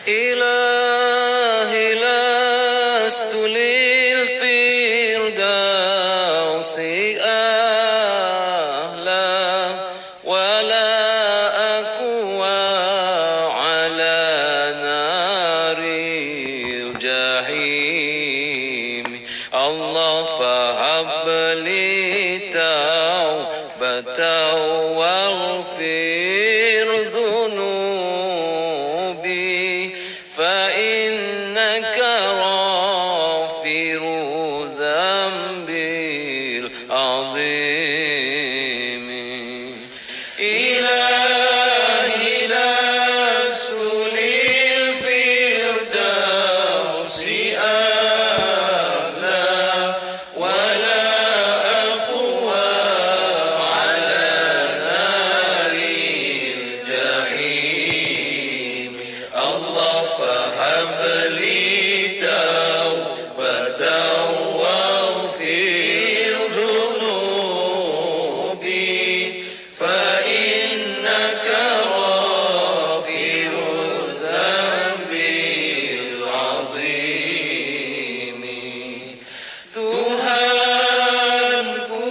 إلهي لست للفردوس أهلا ولا أكوى على نار الجحيم الله فهب لي توبة واغفر ذنوبي فإنك غافر ذنبي العظيم إلهي لست للفردوس أهلا ولا أقوى على نار الجحيم الله فهب لي توبة واغفر ذنوبي فإنك غافر الذنب العظيم Tuhanku,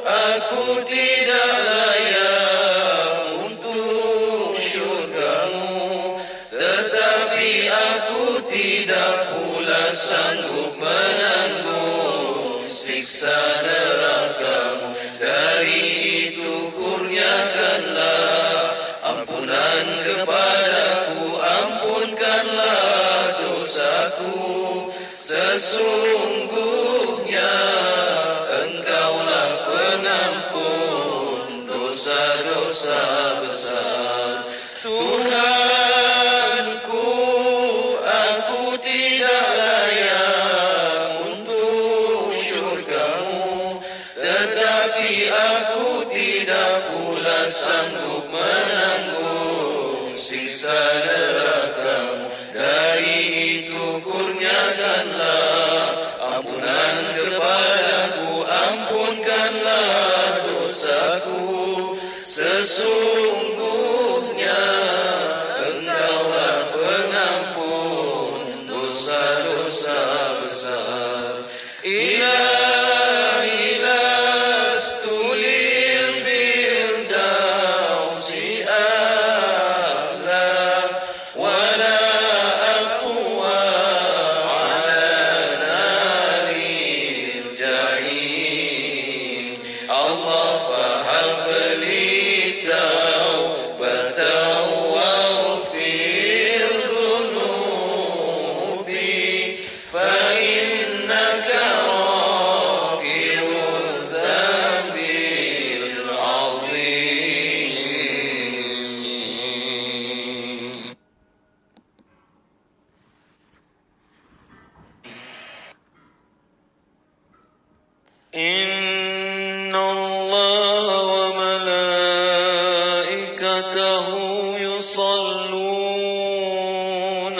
aku tidak layak untuk syurgamu, tetapi aku tidak pula sanggup menanggung siksa nerakamu. Dari itu kurniakanlah ampunan kepadaku, ampunkanlah dosaku. Sesungguhnya Engkaulah penampun dosa-dosa besar. Tuhanku, aku tidak layak untuk syurgamu, tetapi aku tidak pula sanggup menanggung siksa nerakamu. Dari itu kurniakanlah ampunan kepadaku, ampunkanlah dosaku. Sesungguhnya Engkaulah pengampun dosa-dosa besar. Ilahi lastu lil firdausi a'la wala aqwa ala naril jahim. Allah fahab li taubatan waghfir dhunubi fa innaka ghafirudz dzambil azim. إن الله وملائكته يصلون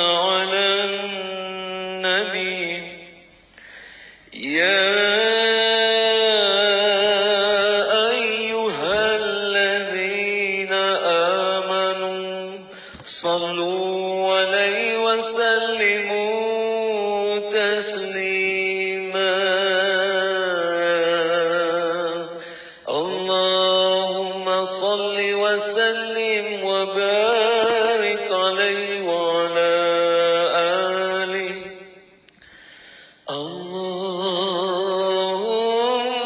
على النبي يا أيها الذين آمنوا صلوا عليه وسلموا تسليما اللهم صل وسلم وبارك عليه وعلى آله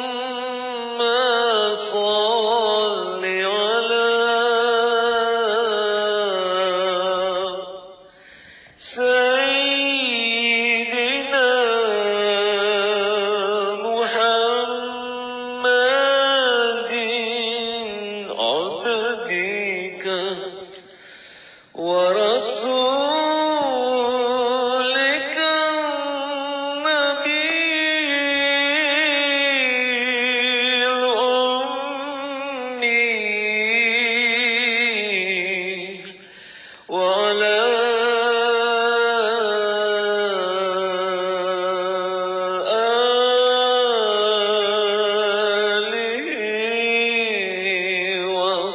اللهم صل على سيدنا محمد عبدك ورسولك النبي الأمي وعلى آله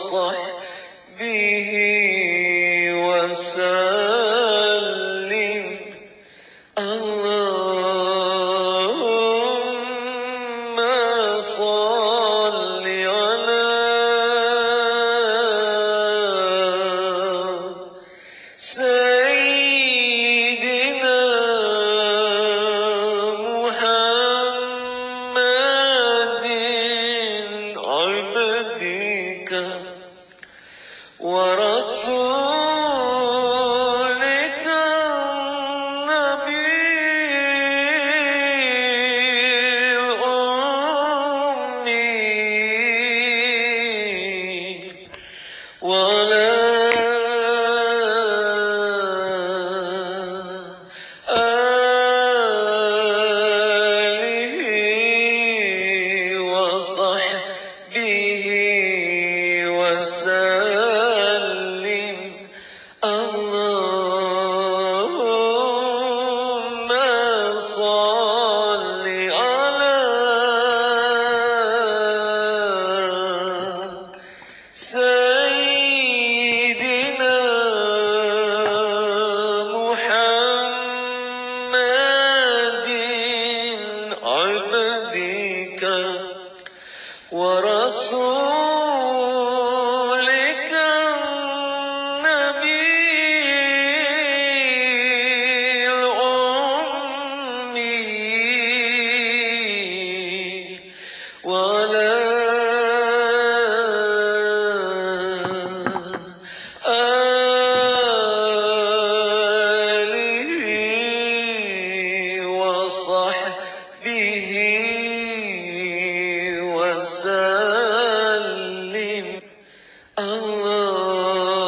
وصحبه وسلم ورسولك النبي الأمي وعلى آله وصحبه وسلم اللهم صل على سيدنا محمد عبدك ورسولك النبي الأمي وعلى آله وصحبه وسلم اللهم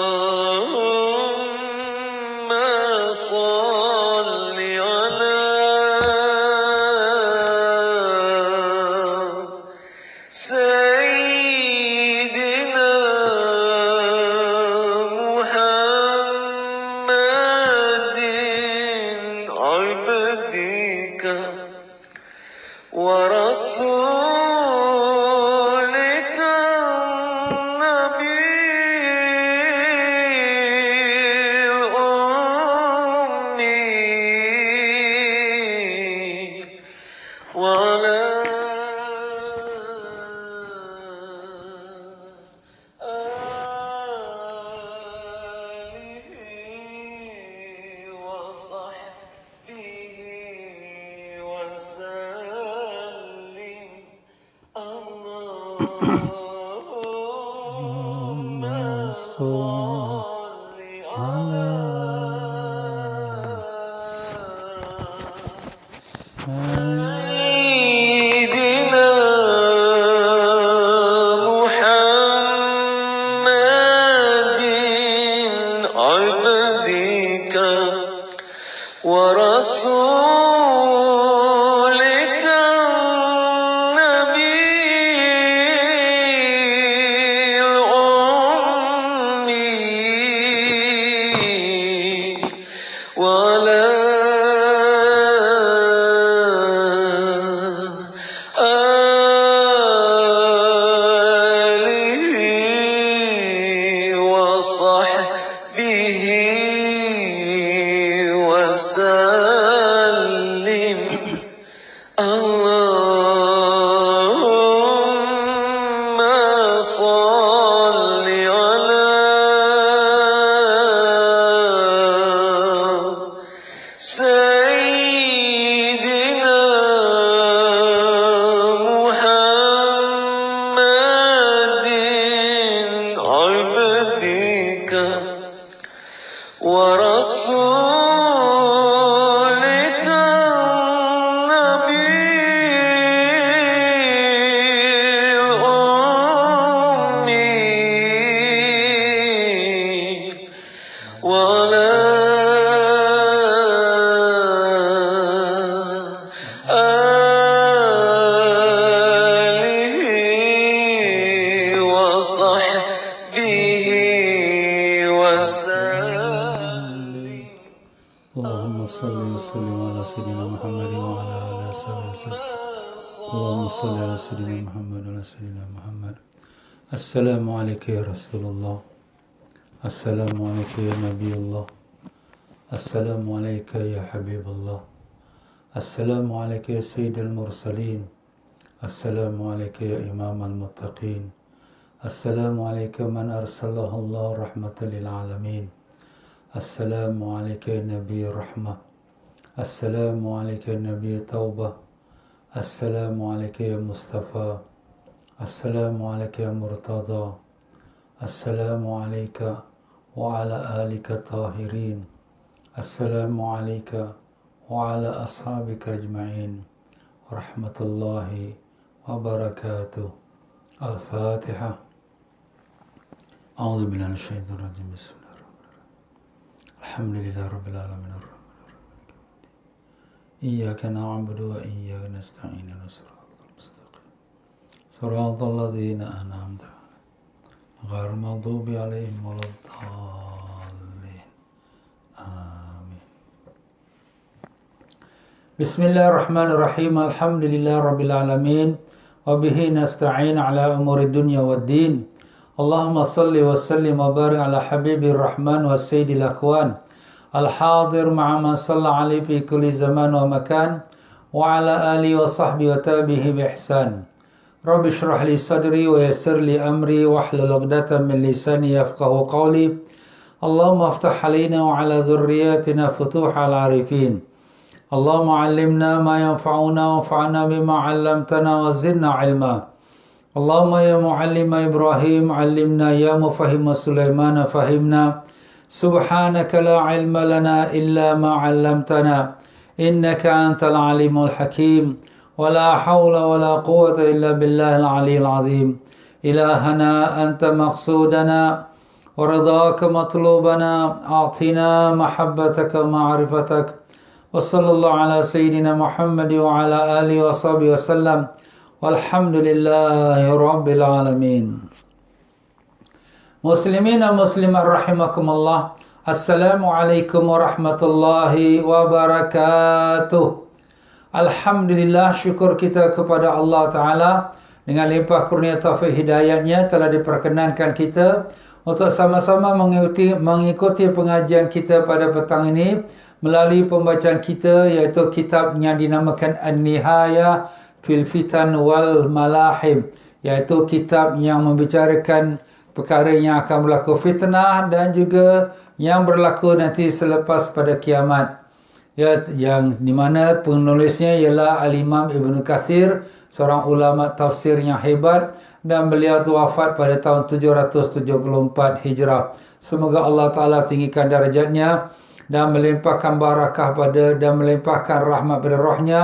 صل على سيدنا محمد عبدك ورسولك النبي الأمي وعلى آله وصحبه وسلم اللهم صل على سيدنا محمد عبدك ورسولك النبي الأمي وعلى آله وصحبه وسلم اللهم صل على سيدنا محمد عبدك ورسولك النبي الأمي وعلى آله وصحبه وسلم اللهم صل وسلم على سيدنا محمد وعلى آله وصحبه وسلم. اللهم صل على سيدنا محمد وعلى سيدنا محمد. السلام عليك يا رسول الله. السلام عليك يا نبي الله. السلام عليك يا حبيب الله. السلام عليك يا سيد المرسلين. السلام عليك يا إمام المتقين. السلام عليك من أرسله الله رحمة للعالمين. السلام عليك يا نبي رحمة. السلام عليك يا نبي توبة. السلام عليك يا مصطفى. السلام عليك يا مرتضى. السلام عليك وعلى آلك الطاهرين. السلام عليك وعلى أصحابك أجمعين ورحمة الله وبركاته. الفاتحة. أعوذ بالله من الشيطان الرجيم. بسم الله الرحمن الرحيم. الحمد لله رب العالمين الرحمن الرحيم. إياك نعبد وإياك نستعين اهدنا الصراط المستقيم صراط الذين أنعمت عليهم غير المغضوب عليهم ولا الضالين. آمين. بسم الله الرحمن الرحيم. الحمد لله رب العالمين وبه نستعين على أمور الدنيا والدين. اللهم صل وسلم وبارك على حبيب الرحمن والسيد الأكوان الحاضر مع من صلى عليه في كل زمان ومكان وعلى آله وصحبه وتابعه بإحسان. رب اشرح لي صدري ويسر لي أمري واحلل عقدة من لساني يفقهوا قولي. اللهم افتح علينا وعلى ذرياتنا فتوح العارفين. اللهم علمنا ما ينفعنا وانفعنا بما علمتنا وزدنا علما. اللهم يا معلم إبراهيم علمنا، يا مفهم سليمان فهمنا. سبحانك لا علم لنا إلا ما علمتنا إنك أنت العليم الحكيم. ولا حول ولا قوة إلا بالله العلي العظيم. إلهنا أنت مقصودنا ورضاك مطلوبنا، أعطنا محبتك ومعرفتك. وصلى الله على سيدنا محمد وعلى آله وصحبه وسلم والحمد لله رب العالمين. Muslimin dan muslimat rahimakumullah. Assalamualaikum warahmatullahi wabarakatuh. Alhamdulillah, syukur kita kepada Allah Ta'ala. Dengan limpah kurnia taufik hidayatnya telah diperkenankan kita untuk sama-sama mengikuti pengajian kita pada petang ini melalui pembacaan kita, iaitu kitab yang dinamakan An-Nihayah fil Fitan wal Malahim, iaitu kitab yang membicarakan perkara yang akan berlaku fitnah dan juga yang berlaku nanti selepas pada kiamat. Ya, yang di mana penulisnya ialah Al-Imam Ibn Kathir, seorang ulama tafsir yang hebat, dan beliau tu wafat pada tahun 774 Hijrah. Semoga Allah Ta'ala tinggikan darjatnya dan melimpahkan barakah pada dan melimpahkan rahmat pada rohnya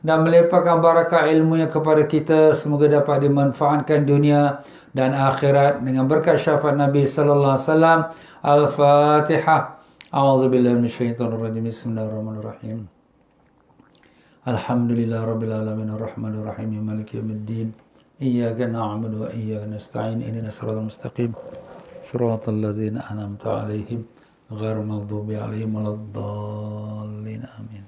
dan melimpahkan barakah ilmunya kepada kita. Semoga dapat dimanfaatkan dunia dan akhirat dengan berkat syafaat Nabi sallallahu alaihi wasallam. Al-Fatihah. A'udzubillahi minasyaitonir rajim. Bismillahirrahmanirrahim. Alhamdulillahirabbil alamin arrahmanir rahim maliki yaumiddin. Iyyaka na'budu wa iyyaka nasta'in ihdinas siratal mustaqim siratal ladzina an'amta 'alaihim ghairil maghdubi 'alaihim waladdallin. Amin.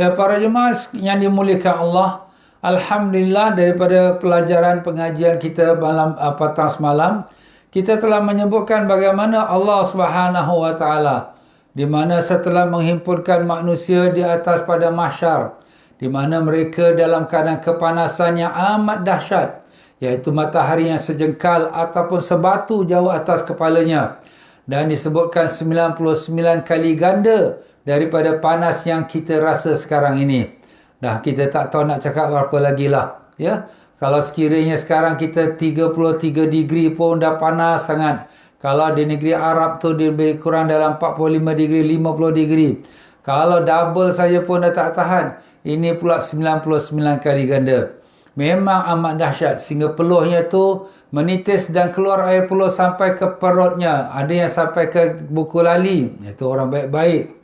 Ya, para jemaah yang dimuliakan Allah, alhamdulillah daripada pelajaran pengajian kita malam petang semalam, kita telah menyebutkan bagaimana Allah Subhanahu wa taala di mana setelah menghimpunkan manusia di atas pada mahsyar, di mana mereka dalam keadaan kepanasan yang amat dahsyat, iaitu matahari yang sejengkal ataupun sebatu jauh atas kepalanya, dan disebutkan 99 kali ganda daripada panas yang kita rasa sekarang ini. Dah kita tak tahu nak cakap berapa lagi lah. Ya? Kalau sekiranya sekarang kita 33 degree pun dah panas sangat. Kalau di negeri Arab tu dia lebih kurang dalam 45 degree, 50 degree. Kalau double saja pun dah tak tahan. Ini pula 99 kali ganda. Memang amat dahsyat sehingga peluhnya tu menitis dan keluar air peluh sampai ke perutnya. Ada yang sampai ke buku lali. Itu orang baik-baik.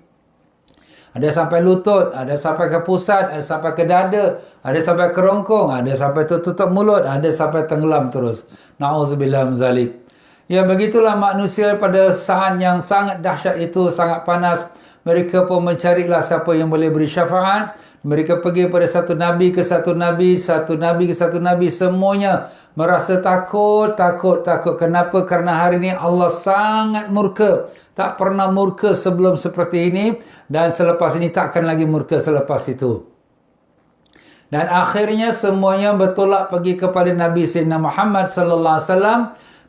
Ada sampai lutut, ada sampai ke pusat, ada sampai ke dada, ada sampai ke kerongkong, ada sampai tutup mulut, ada sampai tenggelam terus. Na'udzubillah min zalik. Ya, begitulah manusia pada saat yang sangat dahsyat itu, sangat panas. Mereka pun mencarilah siapa yang boleh beri syafaat. Mereka pergi pada satu nabi ke satu nabi, satu nabi ke satu nabi. Semuanya merasa takut. Kenapa? Kerana hari ini Allah sangat murka. Tak pernah murka sebelum seperti ini. Dan selepas ini takkan lagi murka selepas itu. Dan akhirnya semuanya bertolak pergi kepada Nabi Sayyidina Muhammad sallallahu alaihi wasallam.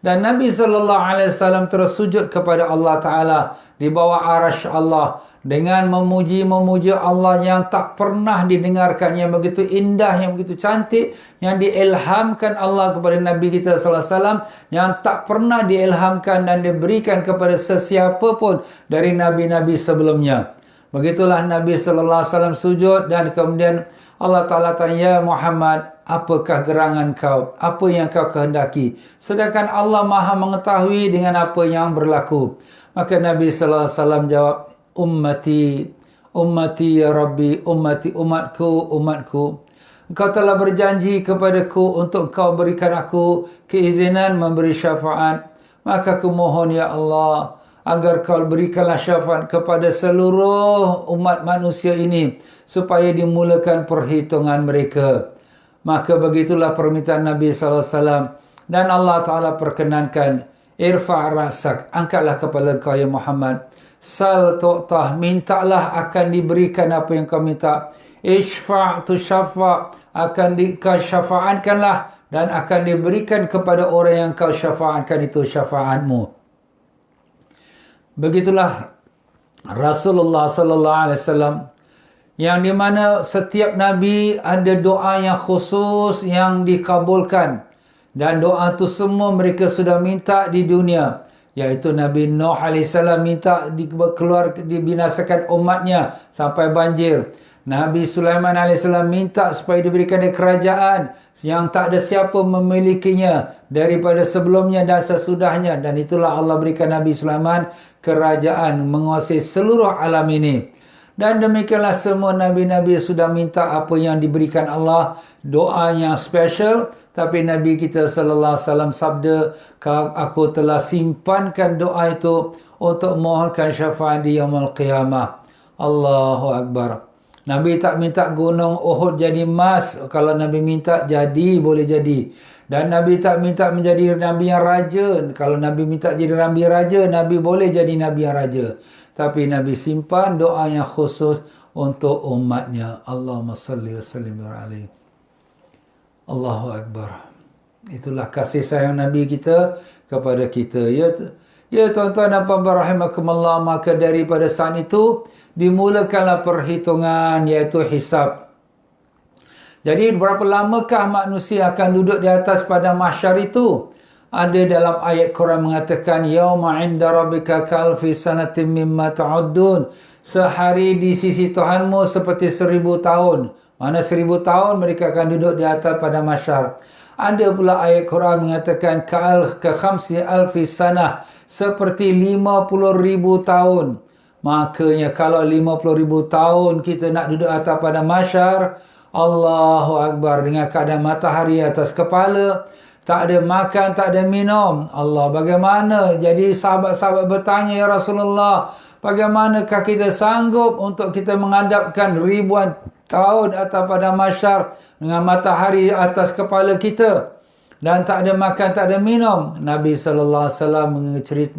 Dan Nabi SAW terus sujud kepada Allah Ta'ala di bawah arasy Allah dengan memuji-memuji Allah yang tak pernah didengarkan, yang begitu indah, yang begitu cantik, yang diilhamkan Allah kepada Nabi kita SAW, yang tak pernah diilhamkan dan diberikan kepada sesiapa pun dari Nabi-Nabi sebelumnya. Begitulah Nabi SAW sujud dan kemudian Allah Ta'ala tanya, "Ya Muhammad, apakah gerangan kau? Apa yang kau kehendaki?" Sedangkan Allah Maha mengetahui dengan apa yang berlaku. Maka Nabi SAW jawab, "Ummati, ummati ya Rabbi, ummati, umatku, umatku. Engkau telah berjanji kepadaku untuk Engkau berikan aku keizinan memberi syafaat. Maka aku mohon ya Allah, agar Kau berikanlah syafaat kepada seluruh umat manusia ini supaya dimulakan perhitungan mereka." Maka begitulah permintaan Nabi SAW. Dan Allah Ta'ala perkenankan, "Irfa' ra'sak, angkatlah kepala kau ya Muhammad. Sal tu'tah, mintalah akan diberikan apa yang kau minta. Ishfa' tu syafa', akan kau syafaatkanlah dan akan diberikan kepada orang yang kau syafaatkan itu syafaatmu." Begitulah Rasulullah SAW, yang di mana setiap Nabi ada doa yang khusus yang dikabulkan. Dan doa itu semua mereka sudah minta di dunia. Iaitu Nabi Nuh AS minta dibinasakan umatnya sampai banjir. Nabi Sulaiman AS minta supaya diberikan dia kerajaan yang tak ada siapa memilikinya daripada sebelumnya dan sesudahnya. Dan itulah Allah berikan Nabi Sulaiman kerajaan menguasai seluruh alam ini. Dan demikianlah semua Nabi-Nabi sudah minta apa yang diberikan Allah, doa yang special. Tapi Nabi kita SAW sabda, "Aku telah simpankan doa itu untuk mohonkan syafaat di yaumul qiyamah." Allahu Akbar. Nabi tak minta gunung Uhud jadi emas. Kalau Nabi minta jadi, boleh jadi. Dan Nabi tak minta menjadi Nabi yang raja. Kalau Nabi minta jadi Nabi raja, Nabi boleh jadi Nabi yang raja. Tapi Nabi simpan doa yang khusus untuk umatnya. Allahumma salli wa sallim alaihi. Allahu Akbar. Itulah kasih sayang Nabi kita kepada kita. Ya tuan-tuan dan puan-puan rahimakumullah, maka daripada saat itu dimulakanlah perhitungan, iaitu hisab. Jadi berapa lamakah manusia akan duduk di atas padang mahsyar itu? Ada dalam ayat Quran mengatakan, "Yauma 'inda rabbika ka'alfi sanatin mimma ta'uddun." Sehari di sisi Tuhanmu seperti 1000 tahun. Mana 1000 tahun mereka akan duduk di atas padang mahsyar. Ada pula ayat Quran mengatakan khamsi alfi sanah, seperti 50,000 tahun. Makanya kalau 50,000 tahun kita nak duduk atas padang mahsyar, Allahu Akbar, dengan keadaan matahari atas kepala, tak ada makan, tak ada minum. Allah, bagaimana? Jadi sahabat-sahabat bertanya, "Ya Rasulullah, bagaimanakah kita sanggup untuk kita menghadapkan ribuan tahun atas padang mahsyar dengan matahari atas kepala kita dan tak ada makan, tak ada minum?" Nabi SAW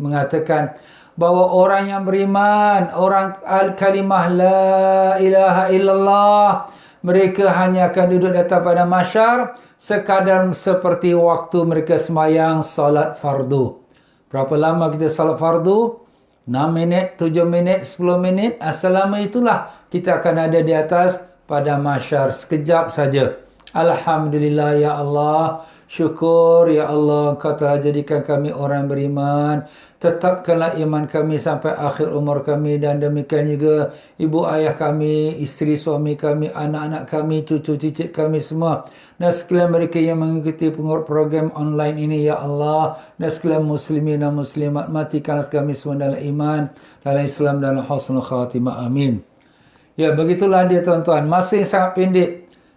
mengatakan bahawa orang yang beriman, orang al-kalimah la ilaha illallah, mereka hanya akan duduk di atas padang mahsyar sekadar seperti waktu mereka sembahyang salat fardu. Berapa lama kita salat fardu? 6 minit, 7 minit, 10 minit. Selama itulah kita akan ada di atas padang mahsyar. Sekejap saja. Alhamdulillah ya Allah. Syukur ya Allah, Engkau telah jadikan kami orang beriman. Tetapkanlah iman kami sampai akhir umur kami. Dan demikian juga ibu ayah kami, isteri suami kami, anak-anak kami, cucu cicit kami semua. Dan sekalian mereka yang mengikuti program online ini ya Allah. Dan sekalian muslimin dan muslimat, matikanlah kami semua dalam iman, dalam Islam, dalam husnul khatimah. Amin. Ya, begitulah dia tuan-tuan. Masa yang sangat pendek.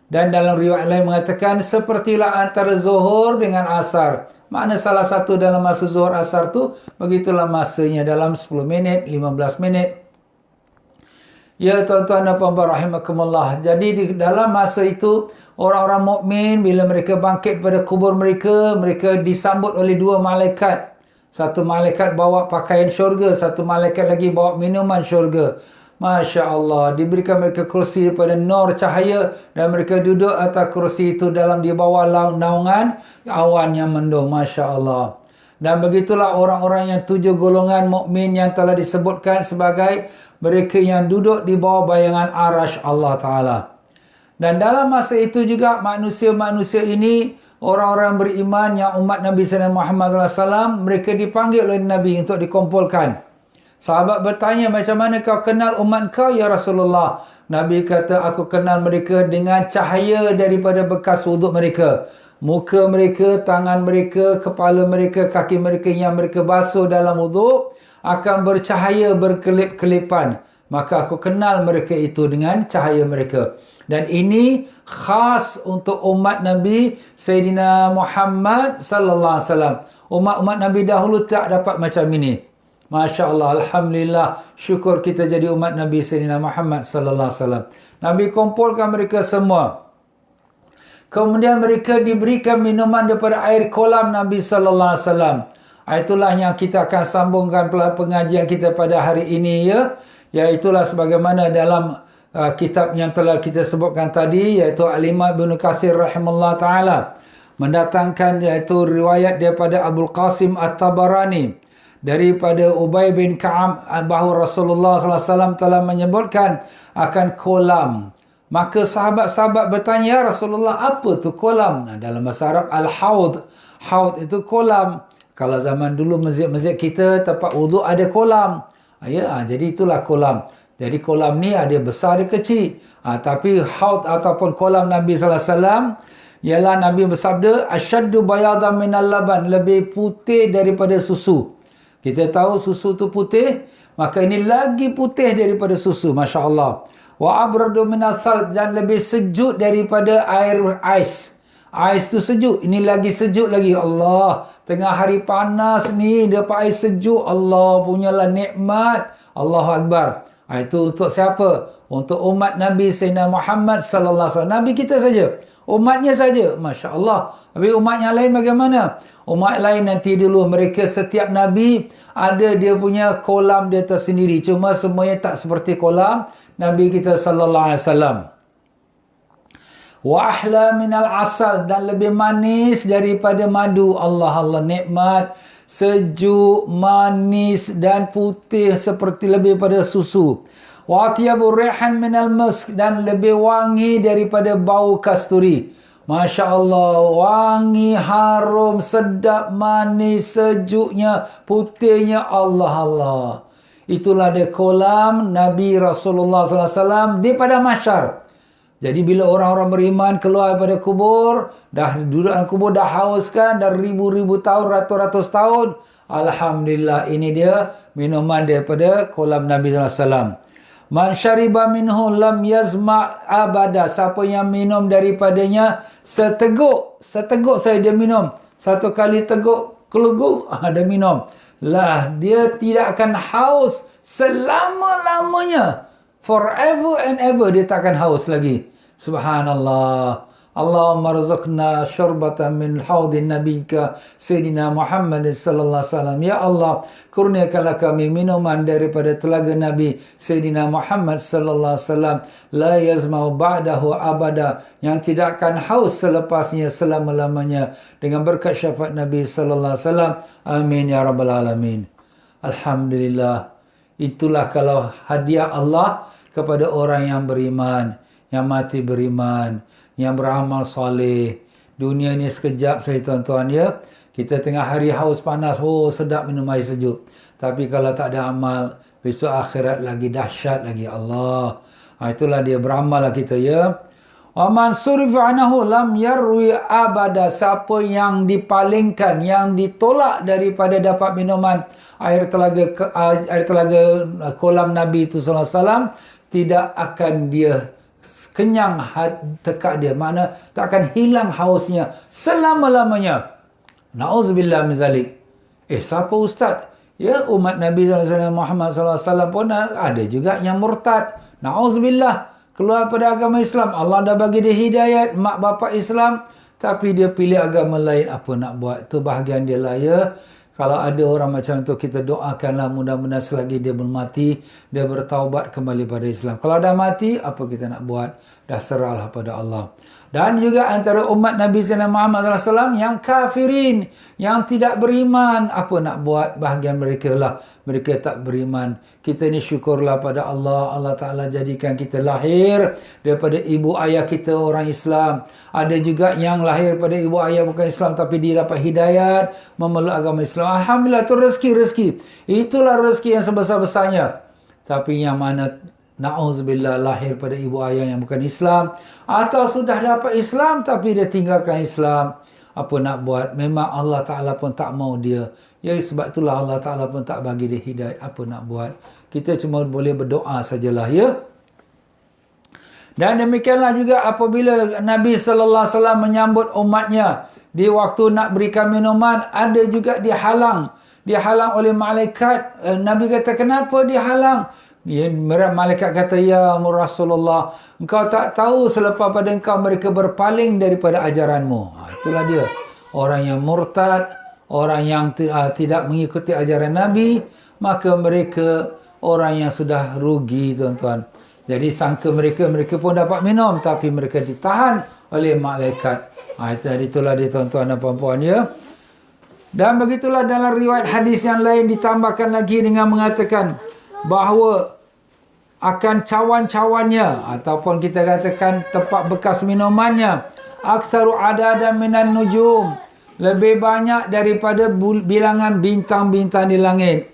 Dan dalam riwayat lain mengatakan sepertilah antara zuhur dengan asar. Makna salah satu dalam masa zuhur asar tu, begitulah masanya dalam 10 minit, 15 minit. Ya tuan-tuan dan puan-puan rahimakumullah. Jadi di dalam masa itu, orang-orang mukmin bila mereka bangkit pada kubur mereka, mereka disambut oleh 2 malaikat. Satu malaikat bawa pakaian syurga, satu malaikat lagi bawa minuman syurga. Masya Allah, diberikan mereka kursi daripada nur cahaya dan mereka duduk atas kursi itu dalam di bawah naungan awan yang mendung. Masya Allah. Dan begitulah orang-orang yang 7 golongan mukmin yang telah disebutkan sebagai mereka yang duduk di bawah bayangan arash Allah Ta'ala. Dan dalam masa itu juga manusia-manusia ini, orang-orang beriman yang umat Nabi Muhammad SAW, mereka dipanggil oleh Nabi untuk dikumpulkan. Sahabat bertanya, macam mana kau kenal umat kau ya Rasulullah? Nabi kata, aku kenal mereka dengan cahaya daripada bekas wuduk mereka. Muka mereka, tangan mereka, kepala mereka, kaki mereka yang mereka basuh dalam wuduk akan bercahaya berkelip-kelipan. Maka aku kenal mereka itu dengan cahaya mereka. Dan ini khas untuk umat Nabi Sayyidina Muhammad sallallahu alaihi wasallam. Umat-umat Nabi dahulu tak dapat macam ini. Masya Allah, Alhamdulillah, syukur kita jadi umat Nabi Sayyidina Muhammad sallallahu alaihi wasallam. Nabi kumpulkan mereka semua. Kemudian mereka diberikan minuman daripada air kolam Nabi sallallahu alaihi wasallam. Itulah yang kita akan sambungkan pengajian kita pada hari ini ya. Iaitulah sebagaimana dalam kitab yang telah kita sebutkan tadi, iaitu Al-Imam Ibn Katsir rahimahullah ta'ala mendatangkan iaitu riwayat daripada Abul Qasim At-Tabarani daripada Ubay bin Ka'ab bahawa Rasulullah SAW telah menyebutkan akan kolam. Maka sahabat-sahabat bertanya, ya Rasulullah, apa tu kolam? Dalam bahasa Arab, Al-Haud. Haud itu kolam. Kalau zaman dulu masjid-masjid kita, tempat wuduk ada kolam. Jadi itulah kolam. Jadi kolam ni ada besar, ada kecil. Tapi haud ataupun kolam Nabi SAW, ialah Nabi bersabda, asyaddu bayadan minal laban, lebih putih daripada susu. Kita tahu susu tu putih, maka ini lagi putih daripada susu, Masya Allah. Wa abradu minal thal, dan lebih sejuk daripada air ais. Ais tu sejuk, ini lagi sejuk lagi. Allah, tengah hari panas ni dapat air sejuk, Allah punyalah nikmat. Allahu Akbar. Itu untuk siapa? Untuk umat Nabi Sayyidina Muhammad sallallahu alaihi wasallam. Nabi kita saja. Umatnya saja. Masya Allah. Tapi umat yang lain bagaimana? Umat lain nanti dulu, mereka setiap Nabi ada dia punya kolam dia tersendiri. Cuma semuanya tak seperti kolam Nabi kita sallallahu alaihi wasallam. Wa ahla minal asal, dan lebih manis daripada madu. Allah nikmat, sejuk, manis dan putih seperti lebih pada susu. Wa atyabu rihan minal misk, dan lebih wangi daripada bau kasturi. Masya Allah, wangi, harum, sedap, manis, sejuknya, putihnya. Allah. Itulah dia kolam Nabi Rasulullah SAW di padang mahsyar. Jadi bila orang-orang beriman keluar daripada kubur, dah duduk dalam kubur, dah haus kan, dah ribu-ribu tahun, ratus-ratus tahun, alhamdulillah, ini dia minuman daripada kolam Nabi SAW. Man syariba minhu lam yazma' abada. Siapa yang minum daripadanya seteguk saya dia minum. Satu kali teguk, keluguk, dia minum. Dia tidak akan haus selama-lamanya. Forever and ever dia takkan haus lagi. Subhanallah. Allahumma rizqna syurbatan min haudin nabika Sayyidina Muhammad sallallahu alaihi wasallam. Ya Allah, kurniakanlah kami minuman daripada telaga Nabi Sayyidina Muhammad sallallahu alaihi wasallam, la yazmau ba'dahu abada, yang tidak akan haus selepasnya selama-lamanya, dengan berkat syafaat Nabi sallallahu alaihi wasallam. Amin ya rabbal alamin. Alhamdulillah. Itulah kalau hadiah Allah kepada orang yang beriman, yang mati beriman, yang beramal soleh. Dunia ni sekejap saya tuan-tuan ya. Kita tengah hari haus panas, sedap minum air sejuk. Tapi kalau tak ada amal, besok akhirat lagi dahsyat lagi. Allah. Itulah dia, beramal lah kita ya. Wa man surifa anhu lam yarwi abada. Siapa yang dipalingkan, yang ditolak daripada dapat minuman air telaga kolam Nabi itu sallallahu alaihi wasallam, tidak akan dia kenyang tekak dia. Mana tak akan hilang hausnya selama-lamanya. Na'udzubillah min zalik. Siapa ustaz? Ya, umat Nabi SAW Muhammad SAW pun ada juga yang murtad. Na'udzubillah, keluar pada agama Islam. Allah dah bagi dia hidayat, mak bapak Islam, tapi dia pilih agama lain. Apa nak buat? Itu bahagian dia lah ya. Kalau ada orang macam tu, kita doakanlah mudah-mudahan selagi dia belum mati, dia bertaubat kembali pada Islam. Kalau dah mati, apa kita nak buat? Dah serahlah pada Allah. Dan juga antara umat Nabi Sallallahu Muhammad SAW yang kafirin, yang tidak beriman. Apa nak buat, bahagian mereka lah. Mereka tak beriman. Kita ni syukurlah pada Allah. Allah Ta'ala jadikan kita lahir daripada ibu ayah kita orang Islam. Ada juga yang lahir pada ibu ayah bukan Islam, tapi dia dapat hidayat memeluk agama Islam. Alhamdulillah, itu rezeki-rezeki. Itulah rezeki yang sebesar-besarnya. Tapi yang mana na'udzubillah lahir pada ibu ayah yang bukan Islam, atau sudah dapat Islam tapi dia tinggalkan Islam, apa nak buat? Memang Allah Ta'ala pun tak mau dia. Ya, sebab itulah Allah Ta'ala pun tak bagi dia hidayah. Apa nak buat? Kita cuma boleh berdoa sajalah, ya. Dan demikianlah juga apabila Nabi Sallallahu Alaihi Wasallam menyambut umatnya di waktu nak berikan minuman, ada juga dihalang oleh malaikat. Nabi kata, kenapa dihalang? Ya, malaikat kata, ya Rasulullah, engkau tak tahu selepas pada engkau mereka berpaling daripada ajaranmu. Itulah dia. Orang yang murtad, orang yang tidak mengikuti ajaran Nabi, maka mereka orang yang sudah rugi, tuan-tuan. Jadi sangka mereka pun dapat minum, tapi mereka ditahan oleh malaikat. Itulah dia, tuan-tuan dan puan-puan, ya. Dan begitulah dalam riwayat hadis yang lain ditambahkan lagi dengan mengatakan bahawa akan cawan-cawannya, ataupun kita katakan tempat bekas minumannya, aktsaru adadan minan nujum, lebih banyak daripada bilangan bintang-bintang di langit.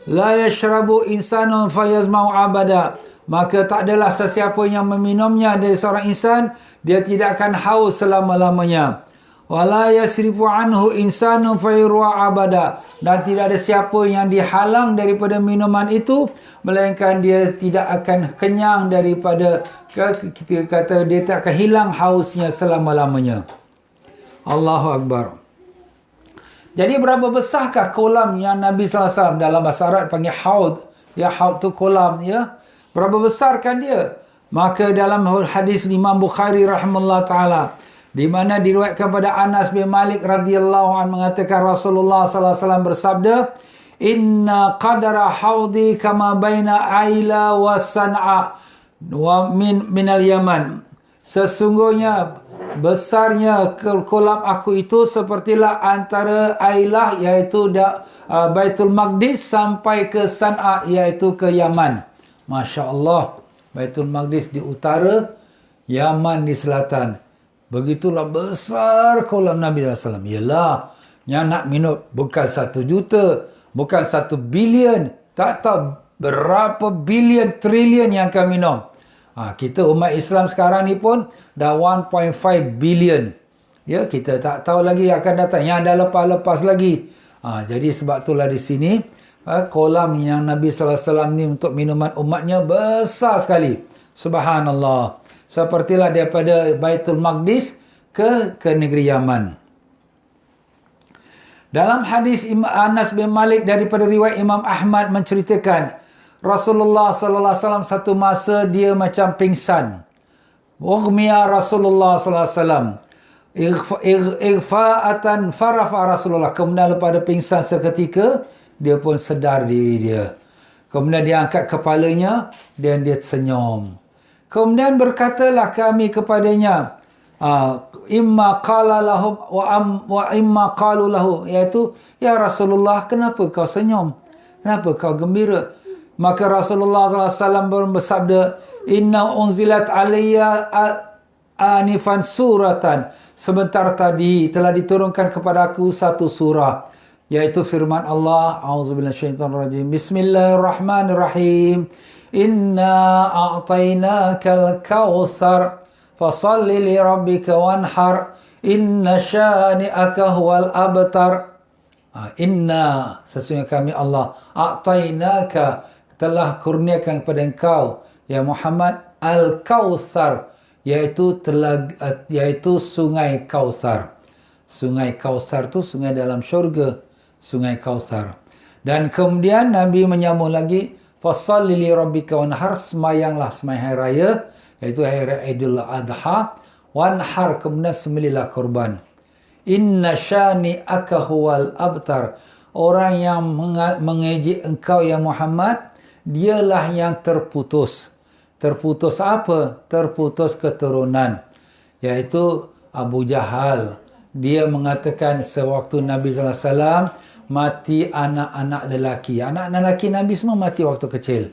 La yashrabu insanun fayazma'u abada, maka tak adalah sesiapa yang meminumnya dari seorang insan, dia tidak akan haus selama-lamanya. Wala yasrifu anhu insanun fayurwa abada, dan tidak ada siapa yang dihalang daripada minuman itu, melainkan dia tidak akan kenyang daripada, kita kata dia tak akan hilang hausnya selama-lamanya. Allahu Akbar. Jadi berapa besarkah kolam yang Nabi SAW dalam bahasa Arab panggil haud? Ya, haud tu kolam, ya. Berapa besarkan dia? Maka dalam hadis Imam Bukhari rahimahullah ta'ala, di mana diriwayatkan pada Anas bin Malik radhiyallahu anhu mengatakan Rasulullah sallallahu alaihi wasallam bersabda, "Inna qadara haudi kama baina Aila wa San'a wa minal Yaman." Sesungguhnya besarnya kolam aku itu sepertilah antara Ailah, iaitu Baitul Maqdis, sampai ke San'a, iaitu ke Yaman. Masya Allah. Baitul Maqdis di utara, Yaman di selatan. Begitulah besar kolam Nabi SAW. Yelah, yang nak minum bukan 1 juta, bukan 1 bilion, tak tahu berapa bilion, trilion yang akan minum. Kita umat Islam sekarang ni pun dah 1.5 bilion. Ya, kita tak tahu lagi akan datang. Yang dah lepas-lepas lagi. Jadi sebab itulah di sini, kolam yang Nabi SAW ni untuk minuman umatnya besar sekali. Subhanallah. Sepertilah daripada Baitul Maqdis ke negeri Yaman. Dalam hadis Anas bin Malik daripada riwayat Imam Ahmad menceritakan, Rasulullah sallallahu alaihi wasallam satu masa dia macam pingsan. Ughmiya Rasulullah sallallahu alaihi wasallam. Ighfa'atan farafa Rasulullah. Kemudian lepas dia pingsan seketika, dia pun sedar diri dia. Kemudian dia angkat kepalanya dan dia senyum. Kemudian berkatalah kami kepadanya, imma qala lahum wa imma qalu lahu, iaitu, ya Rasulullah, kenapa kau senyum? Kenapa kau gembira? Maka Rasulullah SAW bersabda, inna unzilat alayya anifan suratan, sebentar tadi telah diturunkan kepada aku satu surah, yaitu firman Allah, auzubillahi minasyaitonir rajim, bismillahirrahmanirrahim, inna a'tainakal kautsar fasalli li rabbika wanhar inna syani'aka huwal abtar. Inna, sesungguhnya kami Allah, a'tainaka, telah kurniakan kepada engkau ya Muhammad al-kautsar, yaitu sungai Kautsar. Sungai Kautsar tu sungai dalam syurga, sungai Kautsar. Dan kemudian Nabi menyambung lagi, fasalli li rabbika wanhar, semayanglah sembahyang hari raya, iaitu hari raya Idul Adha, wanhar, kemudian sembelihlah kurban. Inna syani'aka huwal abtar, orang yang mengejek engkau ya Muhammad, dialah yang terputus. Terputus apa? Terputus keturunan. Iaitu Abu Jahal. Dia mengatakan sewaktu Nabi SAW mati anak-anak lelaki. Anak-anak lelaki Nabi semua mati waktu kecil.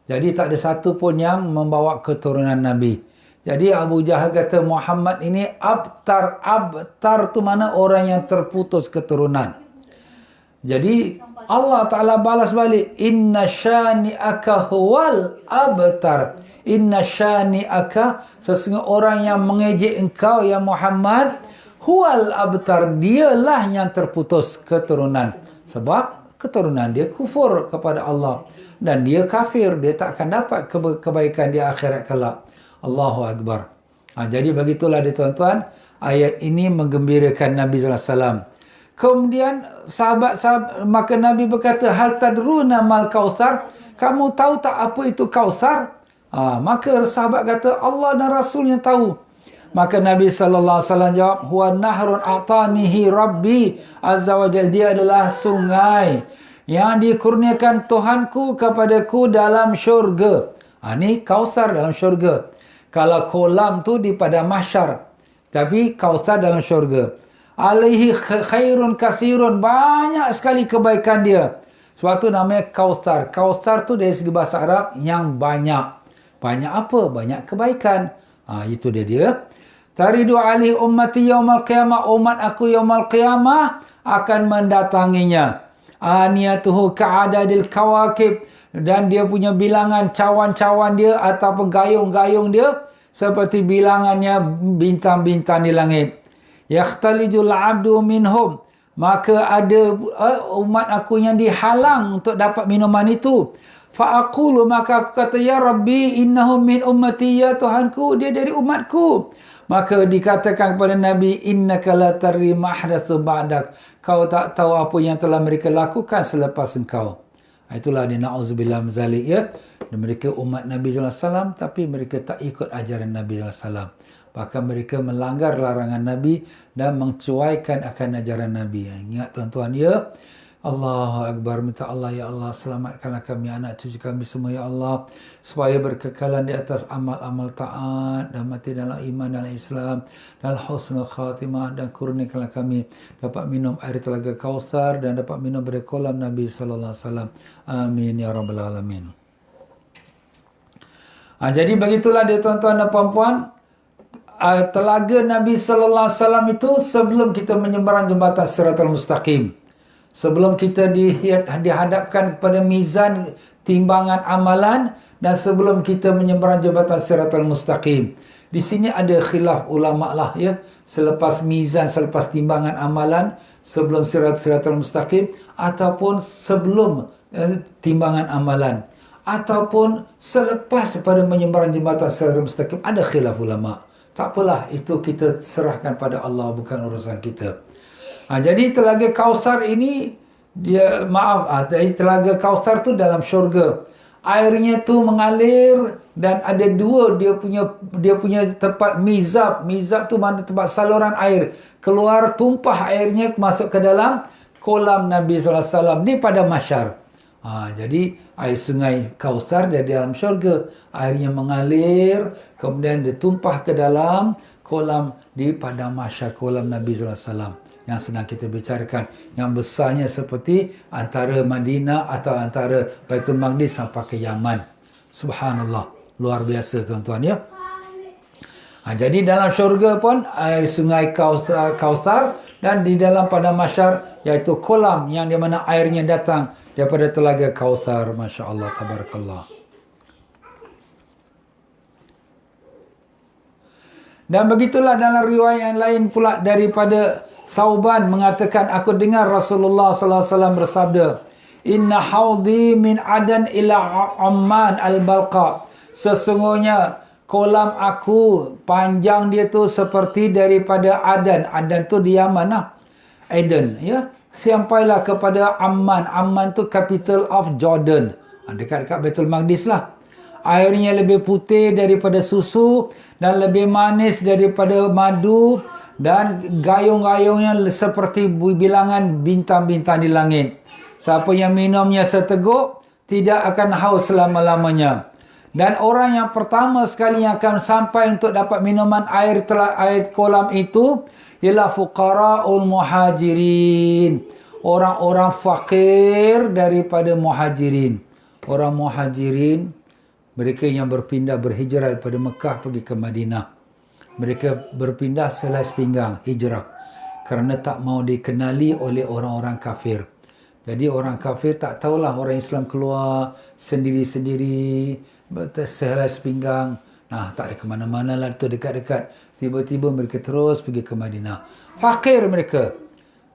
Jadi tak ada satu pun yang membawa keturunan Nabi. Jadi Abu Jahal kata Muhammad ini abtar. Abtar tu mana orang yang terputus keturunan. Jadi Allah Ta'ala balas balik. Inna syani'aka huwal abtar. Inna syani'aka, sesungguhnya orang yang mengejek engkau ya Muhammad, huwal abtar, dialah yang terputus keturunan. Sebab keturunan dia kufur kepada Allah. Dan dia kafir. Dia tak akan dapat kebaikan di akhirat kelak. Allahu Akbar. Jadi begitulah dia tuan-tuan. Ayat ini menggembirakan Nabi SAW. Kemudian sahabat-sahabat, maka Nabi berkata, hal tadruna mal kautsar? Kamu tahu tak apa itu kautsar? Maka sahabat kata, Allah dan Rasul yang tahu. Maka Nabi SAW jawab, huwa nahrun atanihi Rabbi azza wa jal. Dia adalah sungai yang dikurniakan Tuhanku kepadaku dalam syurga. Ini kautsar dalam syurga. Kalau kolam tu di padang mahsyar, tapi kautsar dalam syurga. Alaihi khairun kathirun, banyak sekali kebaikan dia. Sebab tu namanya kautsar. Kautsar tu dari segi bahasa Arab yang banyak. Banyak apa? Banyak kebaikan. Itu dia. Taridu alaihi ummati yaumal qiyamah. Umat aku yaumal qiyamah akan mendatanginya. Aniyatuhu ka'adadil kawakib. Dan dia punya bilangan cawan-cawan dia ataupun gayung-gayung dia seperti bilangannya bintang-bintang di langit. Yakhtalijul abdu minhum. Maka ada umat aku yang dihalang untuk dapat minuman itu. Fa'aqulu, maka aku kata, ya Rabbi innahum min ummati, ya Tuhanku, dia dari umatku. Maka dikatakan kepada Nabi, innaka la tarri mahdatsu ba'dak. Kau tak tahu apa yang telah mereka lakukan selepas engkau. Itulah dia, na'udzubillah min zalik, ya. Dan mereka umat Nabi SAW, tapi mereka tak ikut ajaran Nabi SAW. Bahkan mereka melanggar larangan Nabi dan mencuaikan akan ajaran Nabi. Ingat tuan-tuan, ya. Allahu Akbar. Minta Allah, ya Allah, selamatkanlah kami, anak cucu kami semua, ya Allah, supaya berkekalan di atas amal-amal taat dan mati dalam iman dan Islam dan husnul khatimah, dan kurniakanlah kami dapat minum air telaga Kautsar dan dapat minum dari kolam Nabi sallallahu alaihi wasallam. Amin ya rabbal alamin. Jadi begitulah dia tuan-tuan dan puan-puan. Telaga Nabi sallallahu alaihi wasallam itu sebelum kita menyeberang jambatan Siratal Mustaqim. Sebelum kita dihadapkan kepada mizan timbangan amalan dan sebelum kita menyeberang jambatan Siratal Mustaqim. Di sini ada khilaf ulama lah, ya. Selepas mizan, selepas timbangan amalan, sebelum Siratal Mustaqim ataupun sebelum timbangan amalan, ataupun selepas pada menyeberang jambatan Siratal Mustaqim, ada khilaf ulama. Tak apalah, itu kita serahkan pada Allah, bukan urusan kita. Jadi telaga Kautsar ini, telaga Kautsar tu dalam syurga. Airnya tu mengalir dan ada dua dia punya tempat mizab. Mizab tu mana tempat saluran air. Keluar tumpah airnya masuk ke dalam kolam Nabi sallallahu alaihi wasallam di padang mahsyar. Jadi air sungai Kautsar dari dalam syurga, airnya mengalir kemudian ditumpah ke dalam kolam di padang mahsyar, kolam Nabi sallallahu alaihi wasallam yang sedang kita bicarakan, yang besarnya seperti antara Madinah atau antara Baitul Maqdis sampai ke Yaman. Subhanallah, luar biasa tuan-tuan, ya. Jadi dalam syurga pun air sungai Kautsar dan di dalam padang mahsyar iaitu kolam yang di mana airnya datang daripada telaga Kautsar. Masya Allah, tabarakallah. Dan begitulah dalam riwayat yang lain pula daripada Thauban mengatakan, aku dengar Rasulullah sallallahu alaihi wasallam bersabda, inna haudi min Adan ila Amman al-Balqa. Sesungguhnya kolam aku panjang dia tu seperti daripada Adan. Adan tu di Yaman lah. Aden, ya. Sampailah kepada Amman. Amman tu capital of Jordan. Dekat-dekat Baitul Maqdis lah. Airnya lebih putih daripada susu dan lebih manis daripada madu, dan gayung-gayungnya seperti bilangan bintang-bintang di langit. Siapa yang minumnya seteguk tidak akan haus selama-lamanya. Dan orang yang pertama sekali yang akan sampai untuk dapat minuman air kolam itu ialah fuqara'ul muhajirin. Orang-orang fakir daripada muhajirin. Orang muhajirin, mereka yang berhijrah daripada Mekah pergi ke Madinah. Mereka berpindah selai pinggang, hijrah. Kerana tak mau dikenali oleh orang-orang kafir. Jadi orang kafir tak tahulah orang Islam keluar sendiri-sendiri, selai pinggang. Nah, tak ada ke mana-mana lah, tu dekat-dekat. Tiba-tiba mereka terus pergi ke Madinah. Fakir mereka.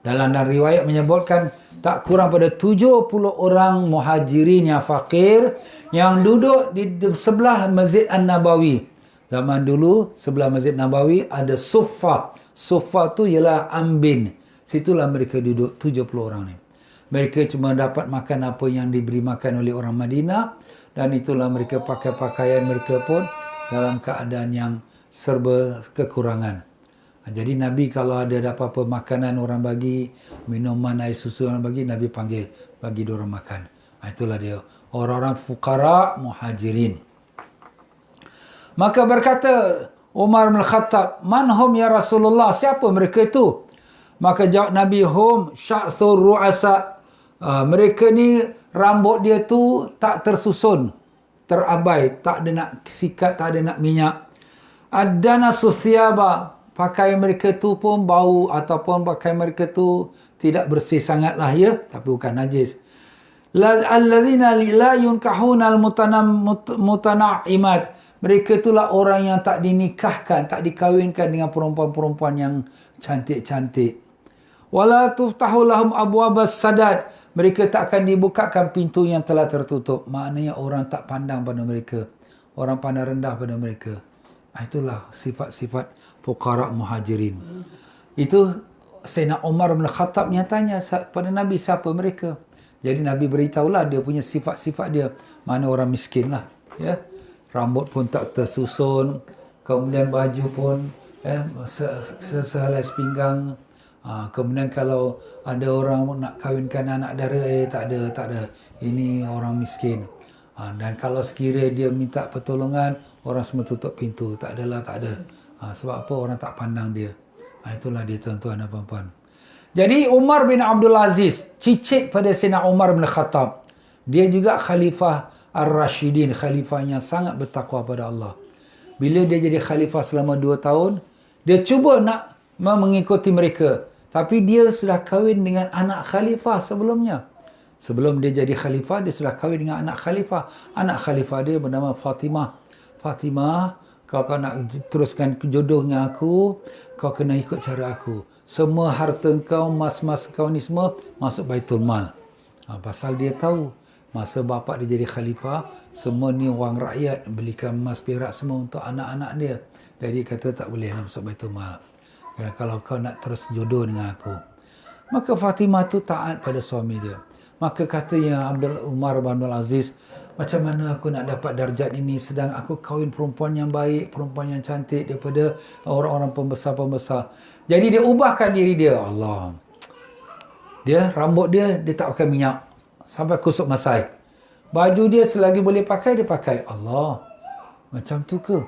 Dalam riwayat menyebutkan tak kurang pada 70 orang muhajirin yang fakir yang duduk di sebelah Masjid An-Nabawi. Zaman dulu sebelah Masjid Nabawi ada suffah. Suffah tu ialah ambin. Situlah mereka duduk 70 orang ni. Mereka cuma dapat makan apa yang diberi makan oleh orang Madinah. Dan itulah mereka pakai pakaian mereka pun dalam keadaan yang serba kekurangan. Jadi Nabi kalau ada apa-apa makanan orang bagi, minuman, air susu orang bagi, Nabi panggil, bagi diorang makan. Itulah dia. Orang-orang fuqara muhajirin. Maka berkata Umar bin Khattab, "Man hum ya Rasulullah?" Siapa mereka itu? Maka jawab Nabi, "Hum sya'thur ru'asa." Mereka ni rambut dia tu tak tersusun, terabai, tak ada nak sikat, tak ada nak minyak. Adana suthiyaba, pakaian mereka tu pun bau ataupun pakaian mereka tu tidak bersih sangatlah ya, tapi bukan najis. Alladzina la yunkahuna al-mutanaimat. Mereka itulah orang yang tak dinikahkan, tak dikahwinkan dengan perempuan-perempuan yang cantik-cantik. Wala tuftahu lahum abwabas sadad. Mereka tak akan dibukakan pintu yang telah tertutup. Maknanya orang tak pandang pada mereka. Orang pandang rendah pada mereka. Itulah sifat-sifat fuqara muhajirin. Itu Sayyidina Umar bin Khattab yang tanya pada Nabi siapa mereka. Jadi Nabi beritahulah dia punya sifat-sifat dia. Mana orang miskin lah. Ya. Rambut pun tak tersusun. Kemudian baju pun sehelai pinggang. Kemudian kalau ada orang nak kahwinkan anak dara, tak ada. Ini orang miskin. Dan kalau sekiranya dia minta pertolongan, orang semua tutup pintu. Tak ada. Sebab apa? Orang tak pandang dia. Itulah dia tuan-tuan dan puan-puan. Jadi Umar bin Abdul Aziz, cicit pada Sayyidina Umar bin Khattab. Dia juga Khalifah Ar-Rashidin, khalifah yang sangat bertakwa pada Allah. Bila dia jadi khalifah selama 2 tahun, dia cuba nak mengikuti mereka. Tapi dia sudah kahwin dengan anak khalifah sebelumnya. Sebelum dia jadi khalifah, dia sudah kahwin dengan anak khalifah. Anak khalifah dia bernama Fatimah. Fatimah, kau nak teruskan jodoh dengan aku, kau kena ikut cara aku. Semua harta kau, mas-mas kau ni semua masuk Baitul Mal. Pasal dia tahu, masa bapa dia jadi khalifah, semua ni wang rakyat, belikan emas perak semua untuk anak-anak dia. Jadi kata tak boleh nak masuk Baitul Mal. Kalau kau nak terus jodoh dengan aku. Maka Fatimah tu taat pada suami dia. Maka katanya Umar bin Abdul Aziz, macam mana aku nak dapat darjat ini sedang aku kahwin perempuan yang baik, perempuan yang cantik daripada orang-orang pembesar-pembesar. Jadi dia ubahkan diri dia. Allah. Dia, rambut dia tak pakai minyak. Sampai kusuk masai. Baju dia selagi boleh pakai, dia pakai. Allah. Macam tu ke?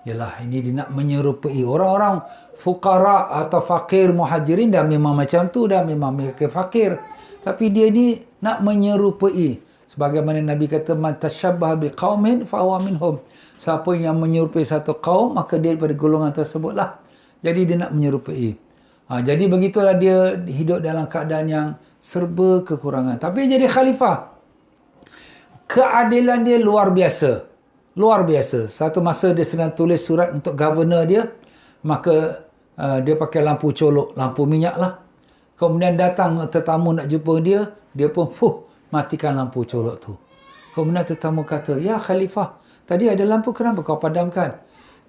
Yalah, ini dia nak menyerupai orang-orang fuqara atau fakir muhajirin dah memang macam tu, dah memang mereka fakir. Tapi dia ni nak menyerupai. Sebagaimana Nabi kata, man tashabbaha biqaumin fa huwa minhum. Siapa yang menyerupai satu kaum, maka dia daripada golongan tersebutlah. Jadi dia nak menyerupai. Jadi begitulah dia hidup dalam keadaan yang serba kekurangan. Tapi jadi khalifah. Keadilan dia luar biasa. Luar biasa. Satu masa dia sedang tulis surat untuk governor dia. Maka dia pakai lampu colok, lampu minyak lah. Kemudian datang tetamu nak jumpa dia. Dia pun matikan lampu colok tu. Kemudian tetamu kata, "Ya Khalifah, tadi ada lampu, kenapa kau padamkan?"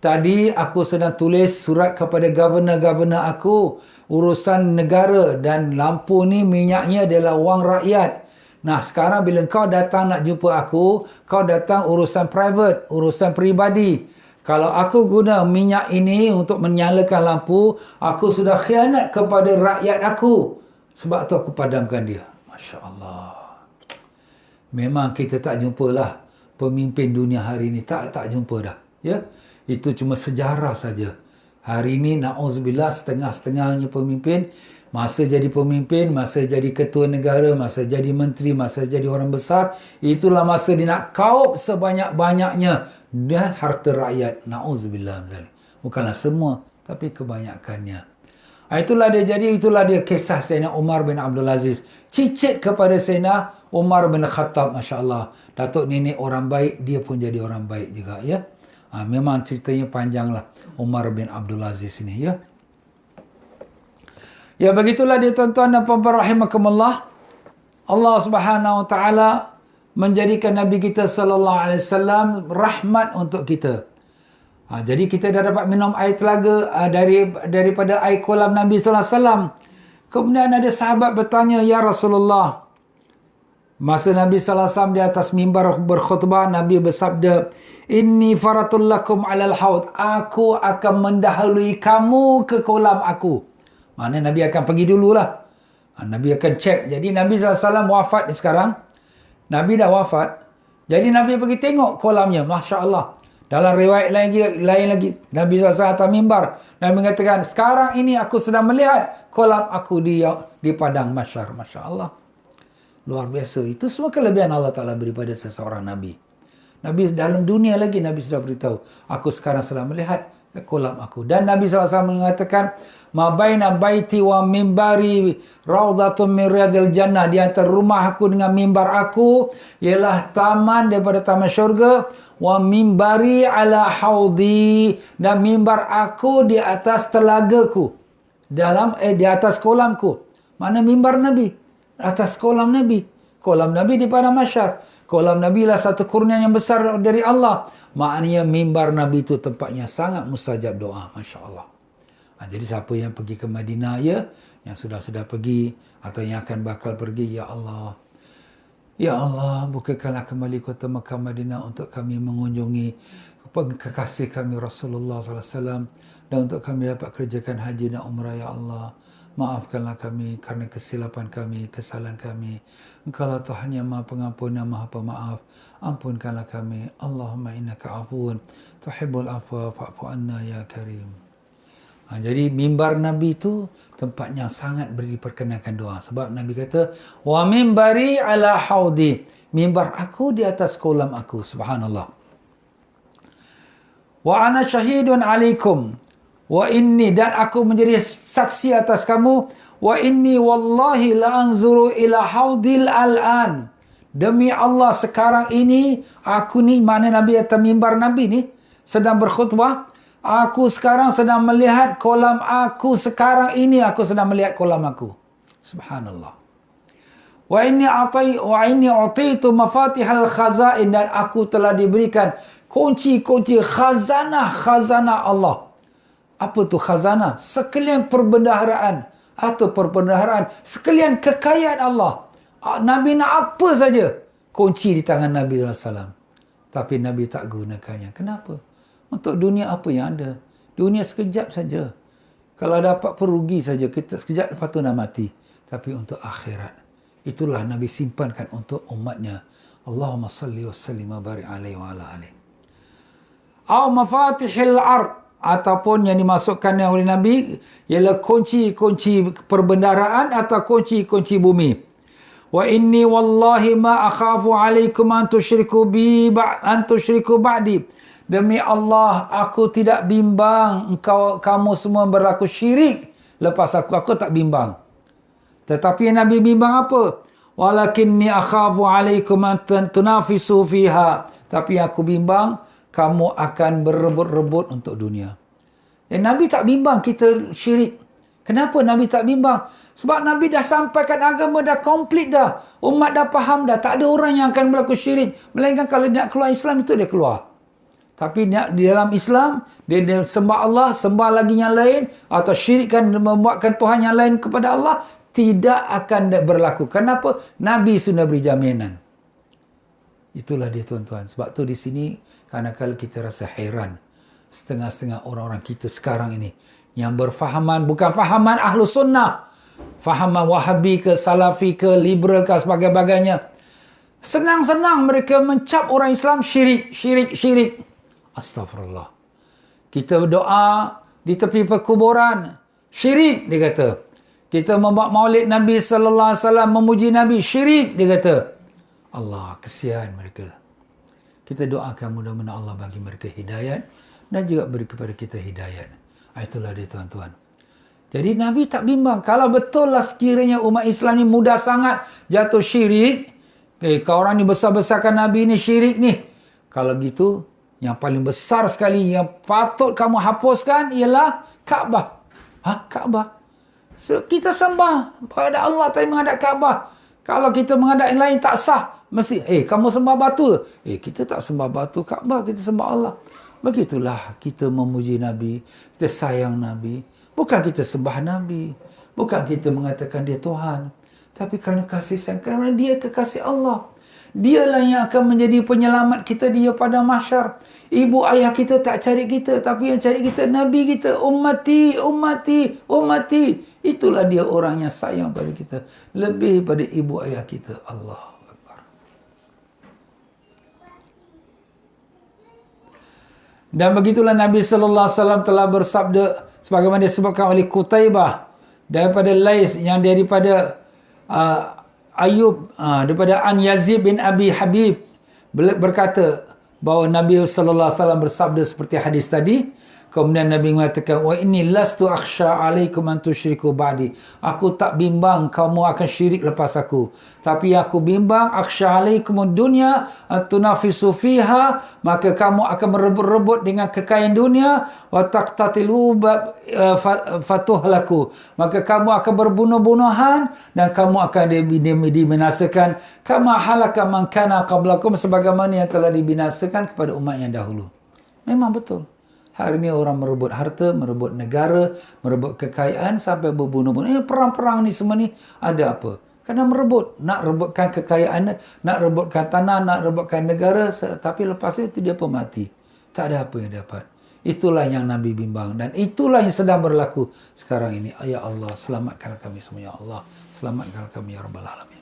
"Tadi aku sedang tulis surat kepada governor-governor aku. Urusan negara dan lampu ni minyaknya adalah wang rakyat. Nah, sekarang bila kau datang nak jumpa aku, kau datang urusan private, urusan peribadi. Kalau aku guna minyak ini untuk menyalakan lampu, aku sudah khianat kepada rakyat aku. Sebab tu aku padamkan dia." Masya Allah. Memang kita tak jumpalah pemimpin dunia hari ini. Tak jumpa dah. Ya, itu cuma sejarah saja. Hari ini na'udzubillah setengah-setengahnya pemimpin, masa jadi pemimpin, masa jadi ketua negara, masa jadi menteri, masa jadi orang besar, itulah masa dia nak kaup sebanyak-banyaknya dan harta rakyat. Na'udzubillah misalnya. Bukanlah semua, tapi kebanyakannya. Itulah dia kisah Sayyidina Umar bin Abdul Aziz. Cicit kepada Sayyidina Umar bin Khattab, Masya Allah. Datuk nenek orang baik, dia pun jadi orang baik juga, ya. Memang ceritanya panjang lah Umar bin Abdul Aziz ini, ya. Ya, begitulah dia tuan-tuan dan puan-puan rahimakumullah. Allah Subhanahu Wa Taala menjadikan Nabi kita sallallahu alaihi wasallam rahmat untuk kita. Jadi kita dah dapat minum air telaga daripada air kolam Nabi sallallahu alaihi wasallam. Kemudian ada sahabat bertanya, "Ya Rasulullah." Masa Nabi sallallahu alaihi wasallam di atas mimbar berkhutbah, Nabi bersabda, "Inni faratul lakum 'alal haud." Aku akan mendahului kamu ke kolam aku. Maknanya Nabi akan pergi dululah. Nabi akan cek. Jadi Nabi sallallahu alaihi wasallam wafat sekarang. Nabi dah wafat. Jadi Nabi pergi tengok kolamnya. Masya Allah. Dalam riwayat lain lagi, Nabi SAW atas mimbar. Nabi mengatakan, sekarang ini aku sedang melihat kolam aku di padang mahsyar. Masya Allah. Luar biasa. Itu semua kelebihan Allah Ta'ala beri pada seseorang Nabi. Nabi dalam dunia lagi, Nabi sudah beritahu, aku sekarang sedang melihat kolam aku. Dan Nabi SAW mengatakan, ma baina baiti wa mimbari raudhatun min riyadil jannah. Di antara rumah aku dengan mimbar aku ialah taman daripada taman syurga. Wa mimbari ala haudi. Dan mimbar aku di atas telagaku. Di atas kolamku. Mana mimbar Nabi? Atas kolam Nabi. Kolam Nabi di padang mahsyar. Kolam Nabi lah satu kurnia yang besar dari Allah. Maknanya mimbar Nabi itu tempatnya sangat mustajab doa. Masya Allah. Jadi siapa yang pergi ke Madinah, ya, yang sudah pergi atau yang akan bakal pergi, ya Allah, ya Allah, bukakanlah kembali kota Mekah Madinah untuk kami mengunjungi kekasih kami Rasulullah SAW dan untuk kami dapat kerjakan haji dan umrah, ya Allah. Maafkanlah kami kerana kesilapan kami, kesalahan kami. Engkaulah Tuhan yang Maha Pengampun dan Maha Pemaaf. Ampunkanlah kami. Allahumma innaka afuun tuhibbul afwa fa'fu anna ya karim. Jadi mimbar Nabi itu tempatnya sangat diperkenankan doa. Sebab Nabi kata, wa mimbari ala haudi. Mimbar aku di atas kolam aku. Subhanallah. Wa ana syahidun alaikum. Wa inni, dan aku menjadi saksi atas kamu. Wa inni wallahi la anzuru ila haudil al'an. Demi Allah sekarang ini, aku ni, mana Nabi atas mimbar Nabi ni, sedang berkhutbah. Aku sekarang sedang melihat kolam aku. Sekarang ini aku sedang melihat kolam aku. Subhanallah. Wa inni utitu mafatihal khazain. Dan aku telah diberikan kunci-kunci khazanah Allah. Apa tu khazanah? Sekalian perbendaharaan atau perbendaharaan, sekalian kekayaan Allah. Nabi nak apa saja, kunci di tangan Nabi SAW. Tapi Nabi tak gunakannya. Kenapa? Untuk dunia apa yang ada? Dunia sekejap saja. Kalau dapat perugi saja, kita sekejap lepas tu nak mati. Tapi untuk akhirat, itulah Nabi simpankan untuk umatnya. Allahumma salli wa sallim wa barik alaihi wa ala alaihi. Au mafatihil ard, ataupun yang dimasukkan oleh Nabi ialah kunci-kunci perbendaharaan atau kunci-kunci bumi. Wa inni wallahi ma akhafu alaikum an tusyriku ba'di. Demi Allah, aku tidak bimbang kamu semua berlaku syirik lepas aku tak bimbang. Tetapi Nabi bimbang apa? Walakinni akhafu alaikum an tunafisu fiha. Tapi aku bimbang kamu akan berebut-rebut untuk dunia. Nabi tak bimbang kita syirik. Kenapa Nabi tak bimbang? Sebab Nabi dah sampaikan agama dah komplit dah. Umat dah faham dah. Tak ada orang yang akan berlaku syirik. Melainkan kalau nak keluar Islam itu dia keluar. Tapi di dalam Islam, dia sembah Allah, sembah lagi yang lain, atau syirikkan, membuatkan Tuhan yang lain kepada Allah, tidak akan berlaku. Kenapa? Nabi sudah beri jaminan. Itulah dia tuan-tuan. Sebab tu di sini, kadang-kadang kita rasa heran. Setengah-setengah orang-orang kita sekarang ini, yang berfahaman, bukan fahaman ahlu sunnah, fahaman wahabi ke, salafi ke, liberal ke, sebagainya. Senang-senang mereka mencap orang Islam syirik, syirik, syirik. Astagfirullah. Kita berdoa di tepi perkuburan, syirik, dia kata. Kita membuat maulid Nabi sallallahu alaihi wasallam, memuji Nabi, syirik, dia kata. Allah, kesian mereka. Kita doakan mudah-mudahan Allah bagi mereka hidayat dan juga beri kepada kita hidayat. Itulah dia tuan-tuan. Jadi Nabi tak bimbang. Kalau betul lah sekiranya umat Islam ni mudah sangat jatuh syirik, kau orang ni besar-besarkan Nabi ni syirik ni. Kalau gitu, yang paling besar sekali yang patut kamu hapuskan ialah Kaabah. Kaabah. So, kita sembah pada Allah tapi menghadap Kaabah. Kalau kita menghadap yang lain tak sah. Mesti, kamu sembah batu. Kita tak sembah batu Kaabah, kita sembah Allah. Begitulah kita memuji Nabi, kita sayang Nabi. Bukan kita sembah Nabi. Bukan kita mengatakan dia Tuhan. Tapi kerana kasih sayang, kerana dia kekasih Allah. Dialah yang akan menjadi penyelamat kita dia pada mahsyar. Ibu ayah kita tak cari kita, tapi yang cari kita Nabi kita. Ummati, ummati, ummati. Itulah dia orang yang sayang pada kita. Lebih pada ibu ayah kita. Allahu Akbar. Dan begitulah Nabi sallallahu alaihi wasallam telah bersabda sebagaimana disebutkan oleh Qutaibah daripada Lais yang daripada Ayub daripada An Yazid bin Abi Habib berkata bahawa Nabi sallallahu alaihi wasallam bersabda seperti hadis tadi. Kemudian Nabi mengatakan, wa inni lastu akhsha alaikum an tusyriku ba'di. Aku tak bimbang kamu akan syirik lepas aku. Tapi aku bimbang akhsha alaikum dunya tunafisu fiha, maka kamu akan merebut-rebut dengan kekayaan dunia, wa taqtatilu fatuhlaku. Maka kamu akan berbunuh-bunuhan dan kamu akan dibinasakan kama halaka man kana qablakum, sebagaimana yang telah dibinasakan kepada umat yang dahulu. Memang betul. Hari ini orang merebut harta, merebut negara, merebut kekayaan sampai berbunuh-bunuh. Perang-perang ni semua ni ada apa? Kerana merebut. Nak rebutkan kekayaan, nak rebutkan tanah, nak rebutkan negara. Tapi lepas itu dia pun mati. Tak ada apa yang dapat. Itulah yang Nabi bimbang. Dan itulah yang sedang berlaku sekarang ini. Ya Allah, selamatkanlah kami semua. Ya Allah, selamatkanlah kami. Ya Rabbal Alamin.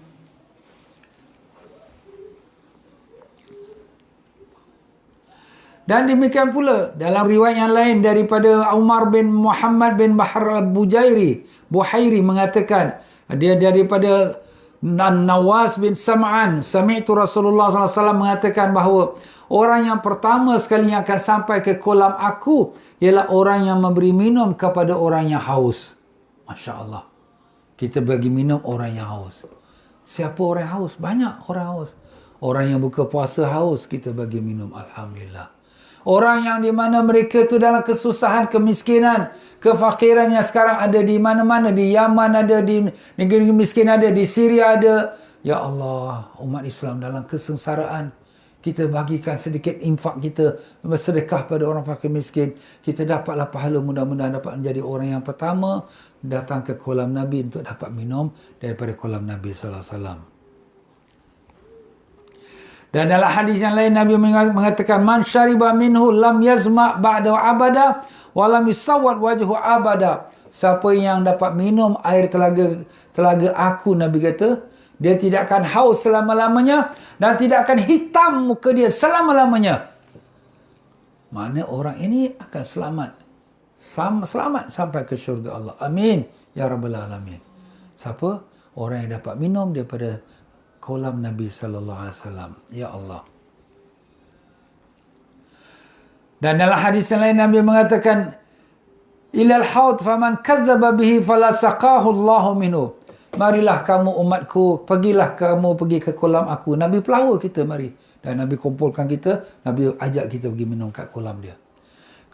Dan demikian pula dalam riwayat yang lain daripada Umar bin Muhammad bin Bahr al-Buhairi mengatakan, dia daripada Nawas bin Sam'an, sami'tu Rasulullah SAW mengatakan bahawa orang yang pertama sekali yang akan sampai ke kolam aku ialah orang yang memberi minum kepada orang yang haus. Masya Allah. Kita bagi minum orang yang haus. Siapa orang haus? Banyak orang haus. Orang yang buka puasa haus, kita bagi minum. Alhamdulillah. Orang yang di mana mereka tu dalam kesusahan, kemiskinan, kefakiran yang sekarang ada di mana-mana. Di Yaman ada, di negeri miskin ada, di Syria ada. Ya Allah, umat Islam dalam kesengsaraan. Kita bagikan sedikit infak kita, bersedekah pada orang fakir miskin. Kita dapatlah pahala, mudah-mudahan dapat menjadi orang yang pertama datang ke kolam Nabi untuk dapat minum daripada kolam Nabi sallallahu alaihi wasallam. Dan dalam hadis yang lain Nabi mengatakan, man syariba minhu lam yazma ba'da abada wa lam yusawwad wajhu abada. Siapa yang dapat minum air telaga aku, Nabi kata, dia tidak akan haus selama-lamanya dan tidak akan hitam muka dia selama-lamanya. Mana orang ini akan selamat. Selamat sampai ke syurga Allah. Amin. Ya Rabbal Alamin. Siapa? Orang yang dapat minum daripada kolam Nabi sallallahu alaihi wasallam. Ya Allah. Dan dalam hadis yang lain Nabi mengatakan, ilal haud faman kadzdzaba bihi fala saqahu Allahu minhu. Marilah kamu umatku, pergilah kamu pergi ke kolam aku. Nabi pelawa kita, mari. Dan Nabi kumpulkan kita, Nabi ajak kita pergi minum kat kolam dia.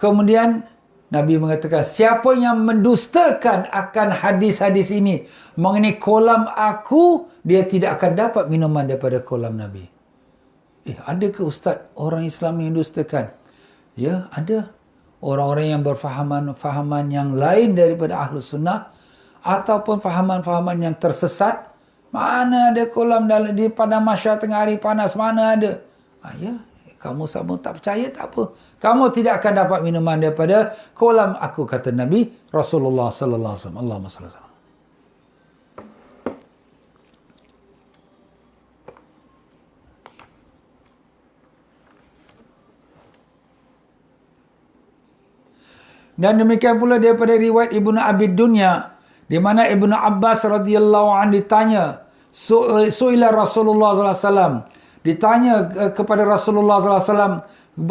Kemudian Nabi mengatakan, siapa yang mendustakan akan hadis-hadis ini mengenai kolam aku, dia tidak akan dapat minuman daripada kolam Nabi. Ada ke ustaz orang Islam yang dustakan? Ya, ada. Orang-orang yang berfahaman yang lain daripada Ahlus Sunnah ataupun fahaman-fahaman yang tersesat. Mana ada kolam di padang mahsyar tengah hari panas, mana ada? Ya, kamu sama tak percaya, tak apa. Kamu tidak akan dapat minuman daripada kolam aku, kata Nabi Rasulullah sallallahu alaihi wasallam. Allahumma salli alaihi wasallam. Dan demikian pula daripada riwayat Ibnu Abi Dunya, di mana Ibnu Abbas radhiyallahu anhu ditanya, su'ila Rasulullah sallallahu alaihi wasallam, ditanya kepada Rasulullah sallallahu alaihi wasallam,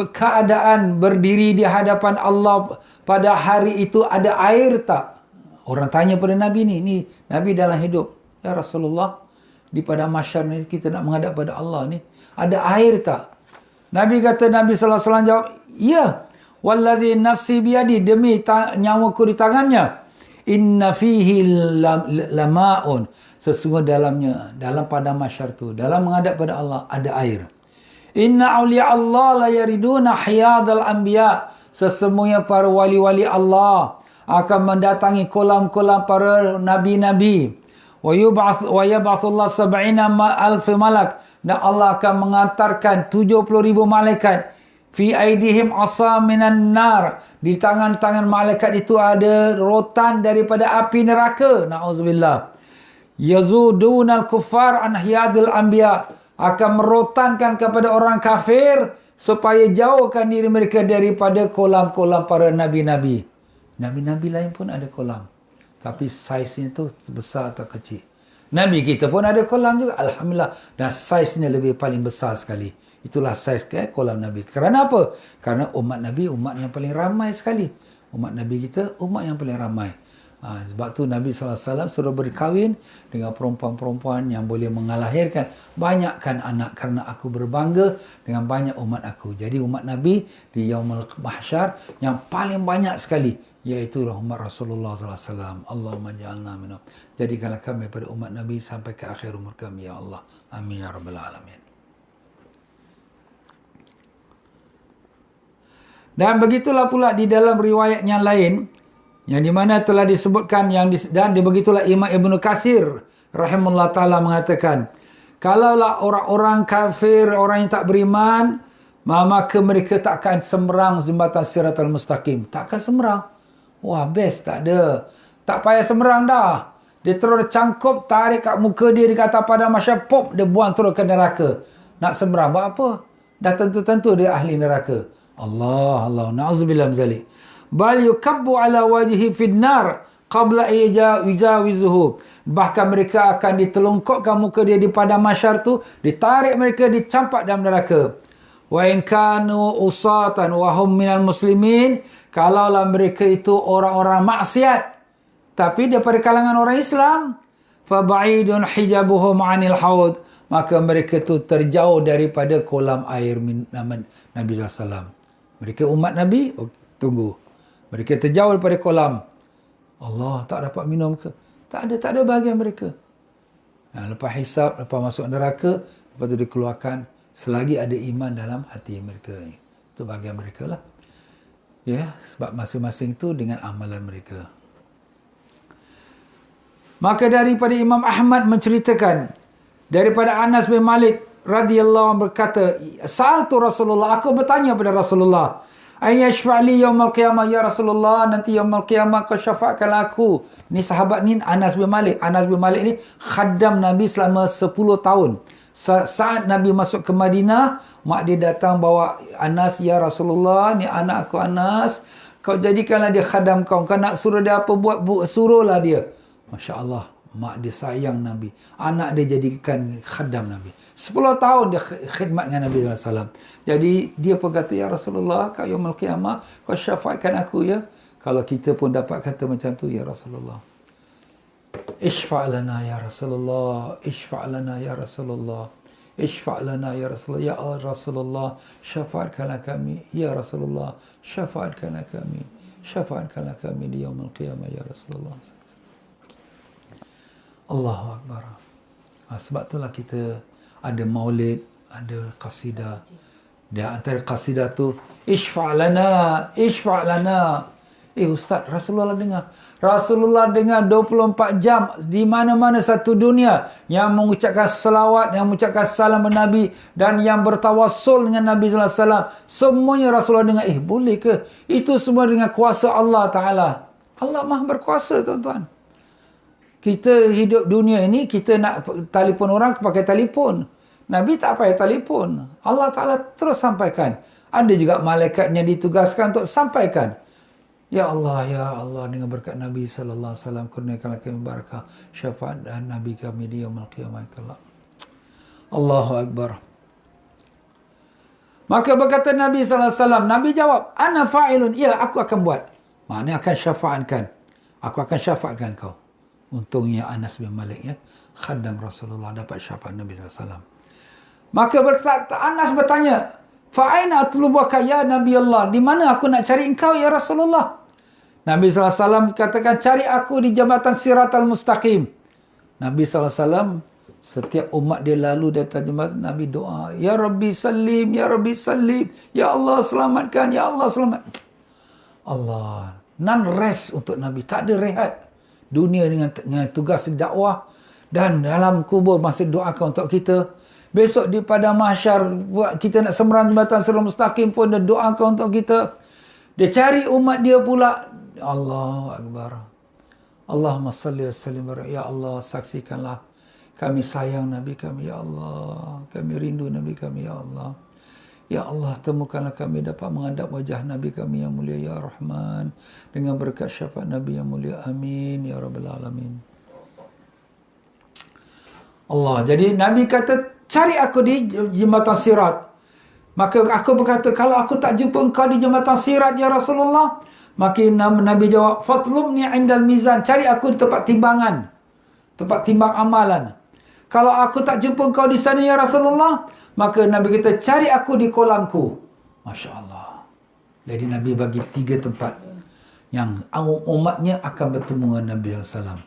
keadaan berdiri di hadapan Allah pada hari itu ada air tak? Orang tanya pada Nabi ni Nabi dalam hidup. Ya Rasulullah, di pada mahsyar ni kita nak menghadap pada Allah ni, ada air tak? Nabi sallallahu alaihi wasallam jawab, ya. Wallazi nafsi biyadi, demi nyawaku di tangannya. Inna fihi lama'un, sesungguhnya dalam pada mahsyar tu, dalam menghadap pada Allah ada air. Inna awliya Allah la yariduna hiyadal anbiya, sesungguhnya para wali-wali Allah akan mendatangi kolam-kolam para nabi-nabi. Wa yab'athullah sab'ina alf malak, dan Allah akan mengantarkan 70,000 malaikat. Fi aidihim asa minan nar, di tangan-tangan malaikat itu ada rotan daripada api neraka. Na'udzubillah. Yazudunal kuffar an hiyadil anbiya, akan merotankan kepada orang kafir supaya jauhkan diri mereka daripada kolam-kolam para nabi-nabi. Nabi-nabi lain pun ada kolam, tapi saiznya tu besar atau kecil. Nabi kita pun ada kolam juga, alhamdulillah, dan saiznya lebih paling besar sekali. Itulah saiz kolam Nabi. Kerana apa? Karena umat Nabi umat yang paling ramai sekali. Umat Nabi kita umat yang paling ramai. Sebab tu Nabi SAW suruh berkahwin dengan perempuan-perempuan yang boleh mengalahirkan banyakkan anak, kerana aku berbangga dengan banyak umat aku. Jadi umat Nabi di Yaumul Mahsyar yang paling banyak sekali, iaitu umat Rasulullah SAW. Allahumma ja'alna minhum. Jadikanlah kami pada umat Nabi sampai ke akhir umur kami, ya Allah. Amin ya rabbal alamin. Dan begitulah pula di dalam riwayat yang lain, yang di mana telah disebutkan, dan begitulah Imam Ibnu Katsir rahimahullah ta'ala mengatakan, kalaulah orang-orang kafir, orang yang tak beriman, maka mereka takkan semerang jembatan Siratal Mustaqim. Takkan semerang. Wah, best, tak ada. Tak payah semerang dah. Dia terus cangkup, tarik kat muka dia, dia kata pada mahsyar, pop, dia buang terus ke neraka. Nak semerang, buat apa? Dah tentu-tentu dia ahli neraka. Allah, na'udzubillah min zalik. Bal yukabbu ala wajhi fid nar qabla ijawizuhu. Bahkan mereka akan ditelungkupkan muka dia di padang mahsyar tu, ditarik mereka, dicampak dalam neraka. Wa in kanu usatan wa hum minal muslimin, kalaulah mereka itu orang-orang maksiat tapi daripada kalangan orang Islam, fa ba'idun hijabuhum 'anil haud, maka mereka tu terjauh daripada kolam air Nabi SAW. Mereka umat Nabi, tunggu. Mereka terjauh daripada kolam. Allah, tak dapat minum ke? Tak ada bahagian mereka. Lepas hisab, lepas masuk neraka, lepas tu dikeluarkan, selagi ada iman dalam hati mereka. Itu bahagian mereka lah. Ya, sebab masing-masing itu dengan amalan mereka. Maka daripada Imam Ahmad menceritakan, daripada Anas bin Malik radhiyallahu anhu berkata, sa'altu Rasulullah, aku bertanya pada Rasulullah, ayyashfa'li yaumal qiyamah, ya Rasulullah, nanti yaumal qiyamah kau syafaatkan aku. Ni sahabat ni Anas bin Malik. Anas bin Malik ni khaddam Nabi selama 10 tahun. Saat Nabi masuk ke Madinah, mak dia datang bawa Anas, ya Rasulullah, ni anak aku Anas, kau jadikanlah dia khaddam kau. Kau nak suruh dia apa buat, suruhlah dia. Masya Allah, mak dia sayang Nabi. Anak dia jadikan khaddam Nabi. 10 tahun dia khidmat dengan Nabi SAW. Jadi dia pun kata, ya Rasulullah, kat yaumul qiyamah, kau syafaatkan aku ya. Kalau kita pun dapat kata macam tu, ya Rasulullah, Ishfa' lana ya Rasulullah, Ishfa' lana ya Rasulullah, Ishfa' lana ya Rasulullah, ya Rasulullah, syafaatkanlah kami, ya Rasulullah, syafaatkanlah kami, syafaatkanlah kami di yaumul qiyamah, ya Rasulullah. Allahu Akbar. Sebab itulah kita ada maulid, ada qasidah. Dia antara qasidah tu, Ishfa' lana, Ishfa' lana. Ustaz, Rasulullah dengar 24 jam di mana-mana satu dunia yang mengucapkan selawat, yang mengucapkan salam Nabi dan yang bertawassul dengan Nabi sallallahu alaihi wasallam. Semuanya Rasulullah dengar. Boleh ke? Itu semua dengan kuasa Allah Ta'ala. Allah Maha berkuasa, tuan-tuan. Kita hidup dunia ini, kita nak telefon orang pakai telefon. Nabi tak payah telefon. Allah Ta'ala terus sampaikan. Ada juga malaikatnya ditugaskan untuk sampaikan. Ya Allah, dengan berkat Nabi sallallahu alaihi wasallam kurniakanlah kami barakah syafaat dan Nabi kami di yaumul qiyamah kelak. Allahu akbar. Maka berkata Nabi sallallahu alaihi wasallam, Nabi jawab, ana fa'ilun, ya aku akan buat. Maknanya akan syafaatkan. Aku akan syafaatkan kau. Untungnya Anas bin Malik ya, khaddam Rasulullah, dapat syafaat Nabi sallallahu alaihi wasallam. Maka Anas bertanya, fa'aina atlubuka ya Nabi Allah? Di mana aku nak cari engkau ya Rasulullah? Nabi SAW katakan, cari aku di jambatan Siratal Mustaqim. Nabi SAW, setiap umat dia lalu di atas jambatan, Nabi doa, Ya Rabbi Salim, Ya Rabbi Salim, Ya Allah selamatkan, Ya Allah selamat. Allah, non rest untuk Nabi, tak ada rehat. Dunia dengan tugas dakwah, dan dalam kubur masih doakan untuk kita. Besok di pada mahsyar, kita nak sembrang jambatan Siratal Mustaqim pun dia doakan untuk kita. Dia cari umat dia pula. Allahu Akbar. Allahumma salli wa sallim. Ya Allah, saksikanlah kami sayang Nabi kami, Ya Allah. Kami rindu Nabi kami, Ya Allah. Ya Allah, temukanlah kami dapat menghadap wajah Nabi kami yang mulia, Ya Rahman. Dengan berkat syafaat Nabi yang mulia. Amin, Ya Rabbal Alamin. Allah. Jadi Nabi kata, cari aku di jembatan Sirat. Maka aku berkata, kalau aku tak jumpa engkau di jembatan Sirat, Ya Rasulullah. Maka Nabi jawab, fatlubni indal mizan. Cari aku di tempat timbangan. Tempat timbang amalan. Kalau aku tak jumpa engkau di sana, Ya Rasulullah. Maka Nabi kata, cari aku di kolamku. Masya Allah. Jadi Nabi bagi 3 tempat yang umatnya akan bertemu dengan Nabi SAW.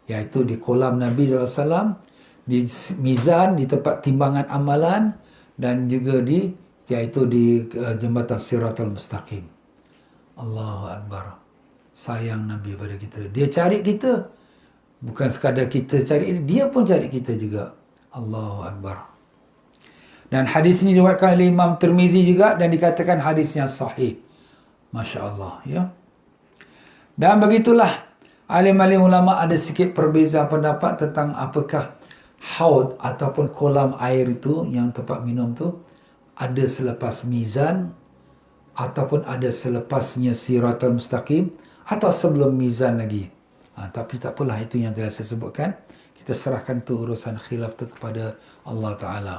Iaitu di kolam Nabi SAW, di mizan, di tempat timbangan amalan, dan juga iaitu di jembatan Siratal Mustaqim. Allahu Akbar. Sayang Nabi pada kita. Dia cari kita. Bukan sekadar kita cari dia pun cari kita juga. Allahu Akbar. Dan hadis ini diriwayatkan oleh Imam Tirmizi juga dan dikatakan hadisnya sahih. Masya Allah ya. Dan begitulah alim-alim ulama ada sikit perbezaan pendapat tentang apakah haud ataupun kolam air itu yang tempat minum tu ada selepas mizan ataupun ada selepasnya Siratal Mustaqim atau sebelum mizan lagi. Tapi tak apalah, itu yang telah saya sebutkan. Kita serahkan tu urusan khilaf tu kepada Allah Ta'ala.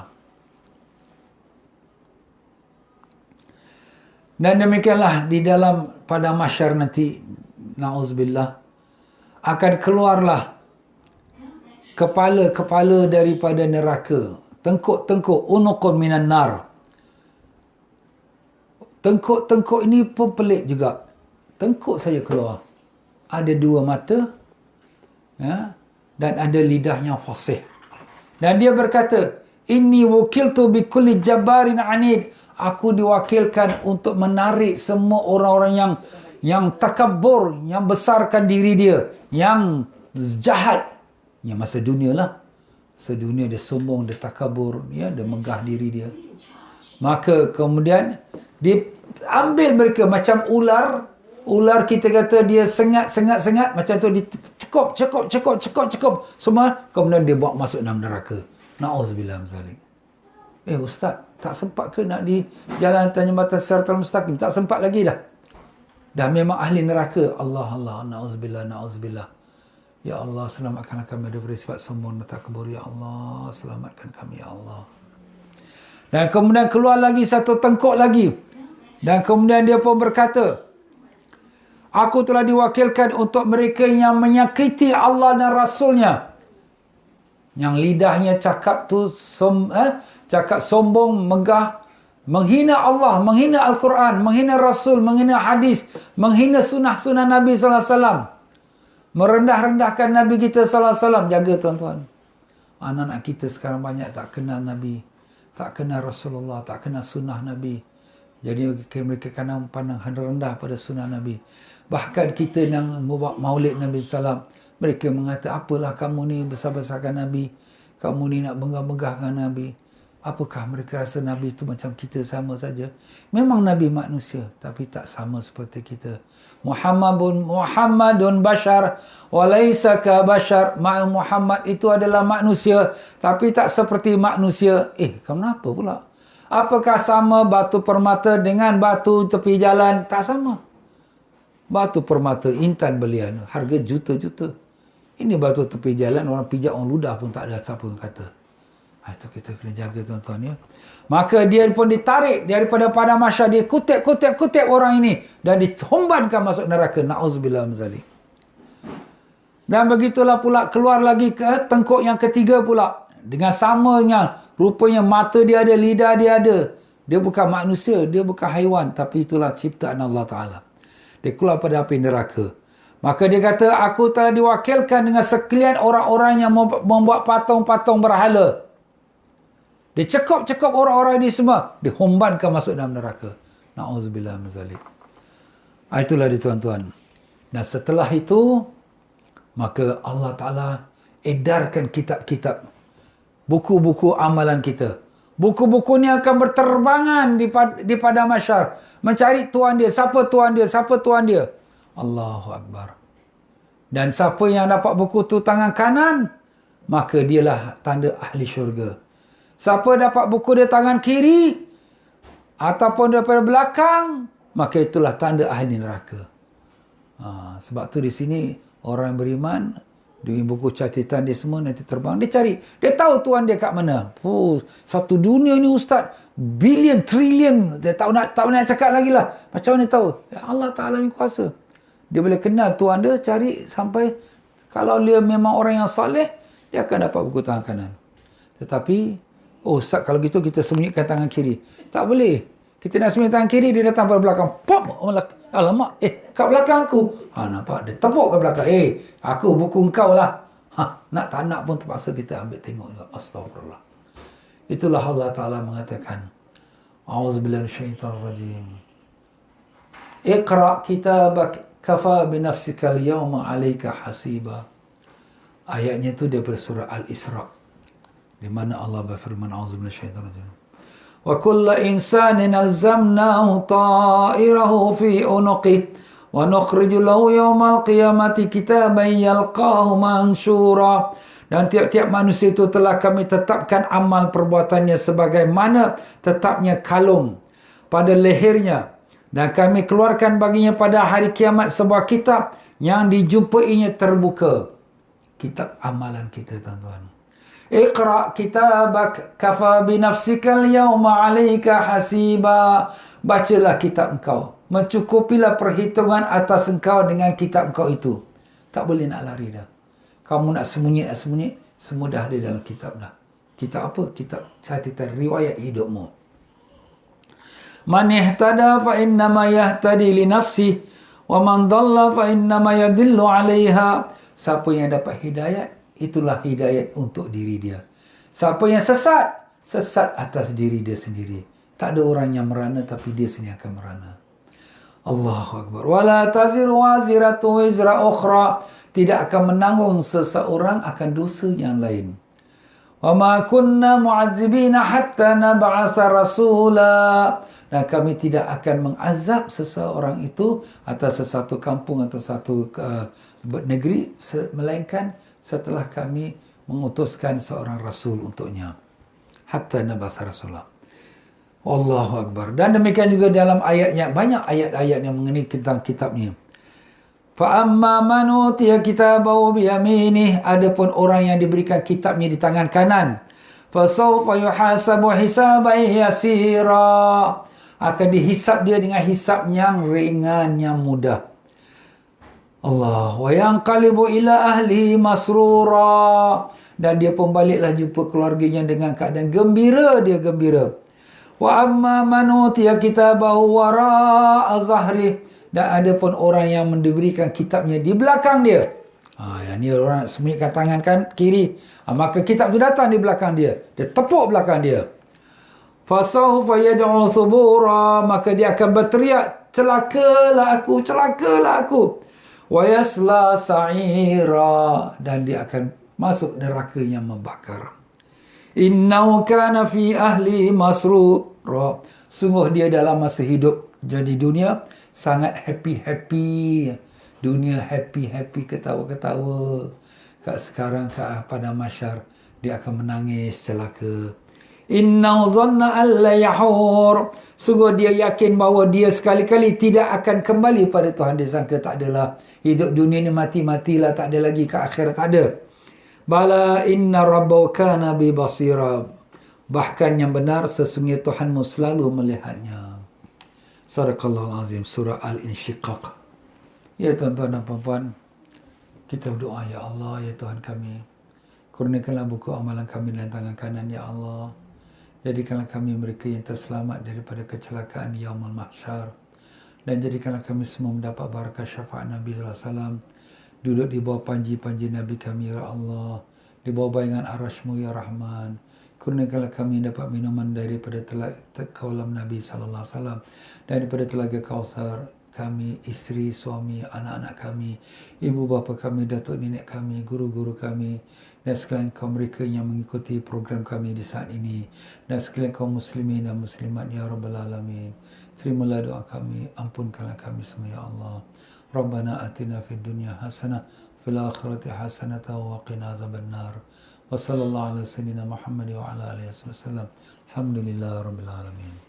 Dan demikianlah di dalam pada mahsyar nanti, na'udzubillah, akan keluarlah kepala-kepala daripada neraka. Tengkuk-tengkuk, unuqun minan nar. Tengkuk-tengkuk ini pun pelik juga. Tengkuk saja keluar. Ada 2 mata. Ya, dan ada lidah yang fasih. Dan dia berkata, Inni wukiltu bi kulli jabbarin anid. Aku diwakilkan untuk menarik semua orang-orang yang takabur, yang besarkan diri dia, yang jahat. Yang masa dunia lah. Sedunia dia sombong, dia takabur, ya, dia megah diri dia. Maka kemudian diambil mereka macam ular. Ular kita kata dia sengat macam tu, cekup semua, kemudian dia bawa masuk dalam neraka. Na'udzubillah min. Ustaz, tak sempat ke nak di jalan jembatan Siratal Mustaqim? Tak sempat lagi dah. Dah memang ahli neraka. Allah, na'udzubillah. Ya Allah, selamatkanlah kami daripada sifat sombong dan takabur. Ya Allah, selamatkan kami, Ya Allah. Dan kemudian keluar lagi satu tengkuk lagi. Dan kemudian dia pun berkata, aku telah diwakilkan untuk mereka yang menyakiti Allah dan Rasulnya. Yang lidahnya cakap tu cakap sombong, megah, menghina Allah, menghina Al-Quran, menghina Rasul, menghina hadis, menghina sunnah-sunnah Nabi sallallahu alaihi wasallam. Merendah-rendahkan Nabi kita sallallahu alaihi wasallam. Jaga tuan-tuan. Anak-anak kita sekarang banyak tak kenal Nabi, tak kenal Rasulullah, tak kenal sunnah Nabi. Jadi mereka kadang pandang rendah pada sunnah Nabi. Bahkan kita yang maulid Nabi SAW, mereka mengata, apalah kamu ni besar-besarkan Nabi, kamu ni nak megah-megahkan Nabi. Apakah mereka rasa Nabi itu macam kita sama saja? Memang Nabi manusia, tapi tak sama seperti kita. Muhammadun bashar walaysa ka bashar. Muhammad itu adalah manusia, tapi tak seperti manusia. Kenapa pula? Apakah sama batu permata dengan batu tepi jalan? Tak sama. Batu permata, intan belian, harga juta-juta. Ini batu tepi jalan, orang pijak, orang ludah pun tak ada siapa yang kata. Itu kita kena jaga tuan-tuan ya. Maka dia pun ditarik daripada padang mahsyar, dia kutip orang ini dan dihombankan masuk neraka. Na'udzubillah min zalik. Dan begitulah pula keluar lagi ke tengkuk yang ketiga pula. Dengan samanya, rupanya mata dia ada, lidah dia ada. Dia bukan manusia, dia bukan haiwan, tapi itulah ciptaan Allah Ta'ala. Dia keluar pada api neraka. Maka dia kata, aku telah diwakilkan dengan sekalian orang-orang yang membuat patung-patung berhala. Dia cekap orang-orang ini semua. Dihombankan masuk dalam neraka. Na'udzubillah min zalik. Itulah dia tuan-tuan. Dan setelah itu, maka Allah Ta'ala edarkan kitab-kitab. Buku-buku amalan kita. Buku-buku ni akan berterbangan di padang mahsyar. Mencari Tuhan dia. Siapa Tuhan dia? Siapa Tuhan dia? Allahu Akbar. Dan siapa yang dapat buku tu tangan kanan, maka dialah tanda ahli syurga. Siapa dapat buku dia tangan kiri ataupun daripada belakang, maka itulah tanda ahli neraka. Sebab tu di sini orang beriman, di buku catatan dia semua nanti terbang. Dia cari. Dia tahu Tuhan dia kat mana. Satu dunia ni ustaz. Bilion, trilion. Dia tak nak cakap lagi lah. Macam mana tahu? Ya Allah Ta'ala yang kuasa. Dia boleh kenal Tuhan dia, cari sampai. Kalau dia memang orang yang soleh, dia akan dapat buku tangan kanan. Tetapi, ustaz kalau gitu kita sembunyikan tangan kiri. Tak boleh. Kita nak sembunyi tangan kiri, dia datang pada belakang. Pop! Alamak, kat belakang aku. Nampak? Dia tepuk kat belakang. Aku buku engkau lah. Nak tak nak pun terpaksa kita ambil tengok. Astagfirullah. Itulah Allah Ta'ala mengatakan. A'udzubillahi minasyaitanir rajim. Iqra' kitabak kafa binafsikal yawma 'alaika hasiba. Ayatnya itu daripada surah Al-Isra. Di mana Allah berfirman, A'udzubillahi minasyaitanir rajim. Wa kullu insanin alzamnahu ta'irahu fi unuqih wa nukhriju lahu yawmal qiyamati kitaban yalqahu mansyura. Dan tiap-tiap manusia itu telah kami tetapkan amal perbuatannya sebagaimana tetapnya kalung pada lehernya. Dan kami keluarkan baginya pada hari kiamat sebuah kitab yang dijumpainya terbuka. Kitab amalan kita, tuan-tuan. Iqra' kitabak kafa binafsikal yawma 'alaika hasiba. Bacalah kitab engkau. Mencukupilah perhitungan atas engkau dengan kitab engkau itu. Tak boleh nak lari dah. Kamu nak sembunyi, semua dah ada dalam kitab dah. Kitab apa? Kitab catatan riwayat hidupmu. Man ihtada fa innama yahtadi li nafsi wa man dhalla fa innama yadillu 'alaiha. Siapa yang dapat hidayat, itulah hidayat untuk diri dia. Siapa yang sesat, sesat atas diri dia sendiri. Tak ada orang yang merana, tapi dia sendiri akan merana. Allahu Akbar. Wala taziru waziratu wizra ukhra. Tidak akan menanggung seseorang akan dosa yang lain. Wa ma kunna mu'adzibina hatta nab'atha rasula. Dan kami tidak akan mengazab seseorang itu atas sesuatu kampung atau satu negeri, melainkan setelah kami mengutuskan seorang rasul untuknya. Hatta nab'atha rasula. Allahu Akbar. Dan demikian juga dalam ayatnya, banyak ayat-ayat yang mengenai tentang kitabnya. Fa amma man utiya kitabahu bi yaminih. Adapun orang yang diberikan kitabnya di tangan kanan, fa sawfa yuhasabu hisaban yasira. Akan dihisap dia dengan hisap yang ringan, yang mudah. Allah. Wa yanqalibu ila ahlihi masrura. Dan dia pun baliklah jumpa keluarganya dengan keadaan gembira, dia gembira. Wa amma man utiya kitabahu wara'a zahri. Dan ada pun orang yang diberikan kitabnya di belakang dia. Yang ni orang nak sembunyikan tangan kan kiri. Maka kitab tu datang di belakang dia. Dia tepuk belakang dia. Fasawfa yad'u thubura. Maka dia akan berteriak, celakalah aku, celakalah aku. Wa yasla sa'ira. Dan dia akan masuk neraka yang membakar. Innahu kana fi ahli masrura. Sungguh dia dalam masa hidup jadi dunia sangat happy. Dunia happy, ketawa-ketawa. Kat sekarang pada mahsyar dia akan menangis celaka. Innahu dhanna an la yahur. Sungguh dia yakin bahawa dia sekali-kali tidak akan kembali pada Tuhan. Dia sangka tak adalah hidup dunia ni mati-matilah, tak ada lagi ke akhirat, tak ada. Bala inna rabbahu kana bi basira. Bahkan yang benar sesungguhnya Tuhanmu selalu melihatnya. Sadaqallahul azim. Surah Al-Insyiqaq. Ya tuan-tuan dan puan-puan, kita berdoa, ya Allah, ya Tuhan kami, kurniakanlah buku amalan kami dalam tangan kanan, ya Allah. Jadikanlah kami mereka yang terselamat daripada kecelakaan Yaumul Mahsyar. Dan jadikanlah kami semua mendapat barakah syafaat Nabi SAW. Duduk di bawah panji-panji Nabi kami, ya Allah. Di bawah bayangan arasy-Mu, ya Rahman. Kurniakanlah kami dapat minuman daripada kaulam Nabi SAW. Daripada telaga Kautsar. Kami, isteri, suami, anak-anak kami, ibu bapa kami, datuk nenek kami, guru-guru kami, dan sekalian kaum mereka yang mengikuti program kami di saat ini, dan sekalian kaum muslimin dan muslimat, ya Rabbal Alamin. Terimalah doa kami, ampunkanlah kami semua, ya Allah. Rabbana atina fid dunya hasanah, fil akhirati hasanah, wa qina adzabannar. Wa sallallahu ala sayyidina Muhammad wa ala alihi wasallam. Alhamdulillah Rabbil Alamin.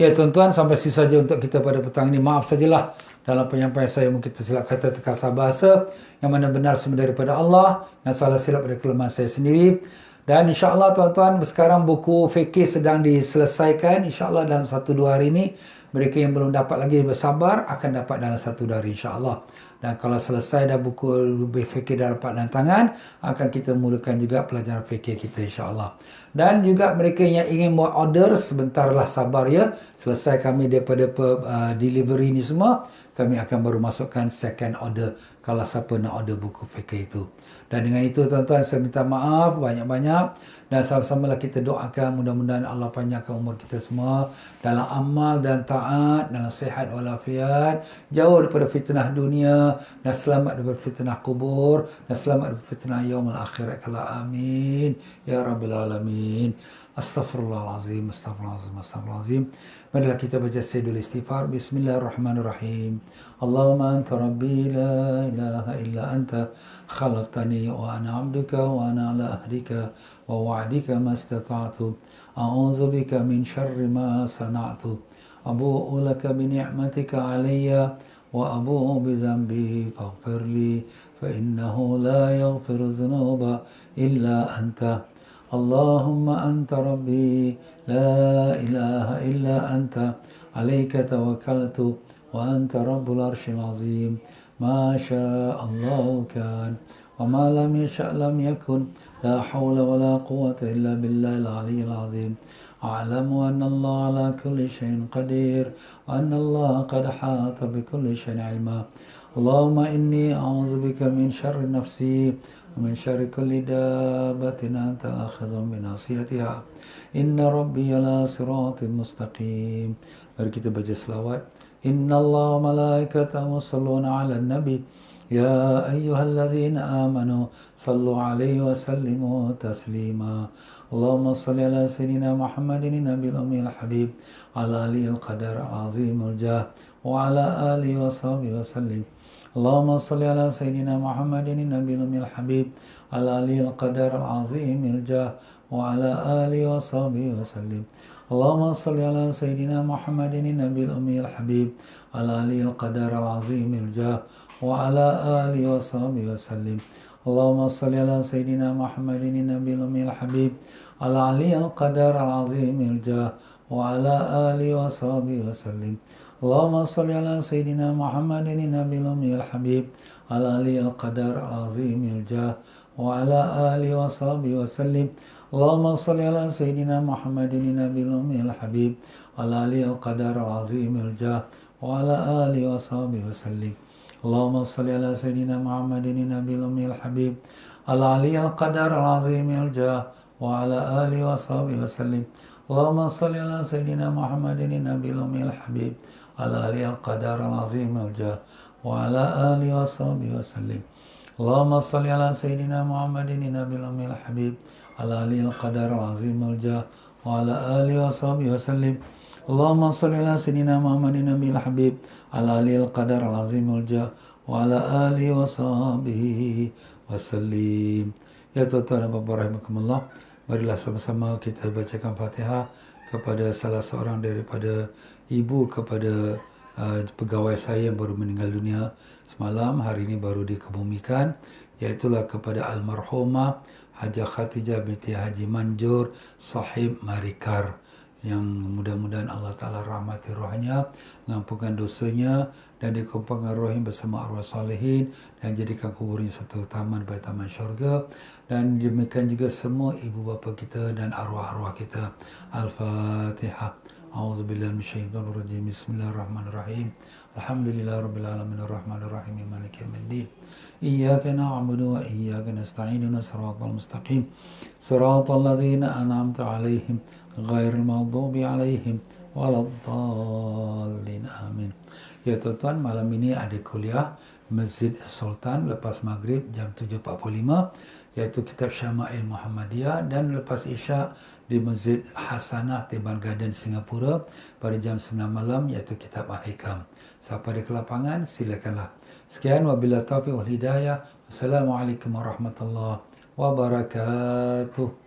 Ya tuan-tuan, sampai sini saja untuk kita pada petang ini. Maaf sajalah dalam penyampaian saya mungkin tersilap kata terkasar bahasa. Yang mana benar semua daripada Allah, yang salah silap pada kelemahan saya sendiri. Dan insya-Allah tuan-tuan, sekarang buku fikih sedang diselesaikan. Insya-Allah dalam 1-2 hari ini, mereka yang belum dapat lagi bersabar akan dapat dalam 1-2 hari insya-Allah. Dan kalau selesai dah buku fikih dah dapat dalam tangan, akan kita mulakan juga pelajaran fikih kita insya-Allah. Dan juga mereka yang ingin buat order, sebentarlah sabar ya. Selesai kami daripada delivery ni semua, kami akan baru masukkan second order kalau siapa nak order buku fikih itu. Dan dengan itu tuan-tuan, saya minta maaf banyak-banyak. Dan sama-samalah kita doakan mudah-mudahan Allah panjangkan umur kita semua dalam amal dan taat, dalam sihat walafiat, jauh daripada fitnah dunia, dan selamat daripada fitnah kubur, dan selamat daripada fitnah yaumul akhirat. Amin ya Rabbil Alamin. Astaghfirullahalazim, astaghfirullahalazim, astaghfirullahalazim. Marilah kita baca Sayyidul Istighfar. Bismillahirrahmanirrahim. Allahumma anta rabbi la ilaha illa anta khalaqtani wa ana 'abduka wa ana 'ala ahdika wa wa'dika mastata'tu. A'udzu bika min syarri ma sana'tu. Abu'u laka bi ni'matika 'alayya wa abu'u bi dhanbi faghfir li fa innahu la yaghfiru dhunuba illa anta. Allahumma anta rabbi la ilaha illa anta alayka tawakkaltu wa anta rabbul arshil azim. Ma syaa Allah kan wa ma lam yasha' lam yakun. La hawla wa la quwwata illa billahil aliyyil azim. A'lamu anna Allah ala kulli shay'in qadir wa anna Allah qad ahata bi kulli shay'in 'ilma. Allahumma inni a'udzu bika min syarri nafsi ومن شر كل دابة أنت آخذ بناصيتها إن ربي على صراط مستقيم. Mari kita baca selawat. Inna Allah malaikatahu yusalluna 'alan nabi ya ayyuhalladzina amanu sallu 'alaihi wa sallimu taslima. Allahumma salli ala sayyidina Muhammadin nabiyil ummil habib ala aliyil qadar azimul jah wa ala alihi wa sahbihi wa sallim. Allahumma salli ala sayyidina Muhammadin nabiyil ummil habib ala aliyil qadar azimil jah wa ala alihi wa sahbihi wa sallim. Allahumma salli ala sayyidina Muhammadin nabiyil ummil habib ala aliyil qadar azimil jah wa ala alihi wa sahbihi wa sallim. Allahumma salli ala sayyidina Muhammadin nabiyil ummil habib ala aliyil qadar azimil jah wa ala alihi wa sahbihi wa sallim. Allahumma salli ala sayyidina Muhammadin nabiyil ummil habib ala aliyil qadar azimil jah wa ala alihi wa sahbihi wa sallim. Allahumma salli ala sayyidina Muhammadin nabiyil ummil habib ala aliyil qadar azimil jah wa ala alihi wa sahbihi wa sallim. Allahumma salli ala sayyidina Muhammadin nabiyil ummil habib ala aliyil qadar azimil jah wa ala alihi wa sahbihi wa sallim. Allahumma salli ala sayyidina Muhammadin nabiyil ummil habib ala aliyil qadar azimil jah wa ala alihi wa sahbihi wa sallim. Allahumma salli ala sayyidina Muhammadin nabiyil ummil habib ala aliyil qadar azimil jah wa ala alihi wa sahbihi wa sallim. Allahumma salli ala sayyidina Muhammadin nabiyil habib ala aliyil qadar azimil jah wa ala alihi wa sahbihi wa sallim. Ya tuan-tuan dan puan-puan rahimakumullah, Marilah sama-sama kita bacakan Fatihah kepada salah seorang daripada ibu kepada pegawai saya yang baru meninggal dunia semalam, hari ini baru dikebumikan, iaitulah kepada almarhumah Hajah Khatijah binti Haji Manjur sahib Marikar, yang mudah-mudahan Allah Ta'ala rahmati rohnya, mengampunkan dosanya dan dikumpulkan rohnya bersama arwah salihin dan jadikan kuburnya satu taman pada taman syurga. Dan demikian juga semua ibu bapa kita dan arwah-arwah kita. Al-Fatihah. A'udzubillahi minasyaitonir rajim. Bismillahirrahmanirrahim. Alhamdulillahirabbil alamin arrahmanir rahim maliki yaumiddin. Iyyaka na'budu wa iyyaka nasta'in siratal mustaqim. Siratal ladzina an'amta 'alaihim ghairil maghdubi 'alaihim waladdallin. Amin. Ya tuan-tuan, malam ini ada kuliah Masjid Sultan lepas maghrib jam 7.45, iaitu kitab Syama'il Muhammadiyah, dan lepas isyak di Masjid Hasanah Teban Garden Singapura pada jam 9 malam, iaitu kitab Al-Hikam. Siapa di kelapangan, silakanlah. Sekian, wabillahi taufiq wal hidayah. Wassalamualaikum warahmatullahi wabarakatuh.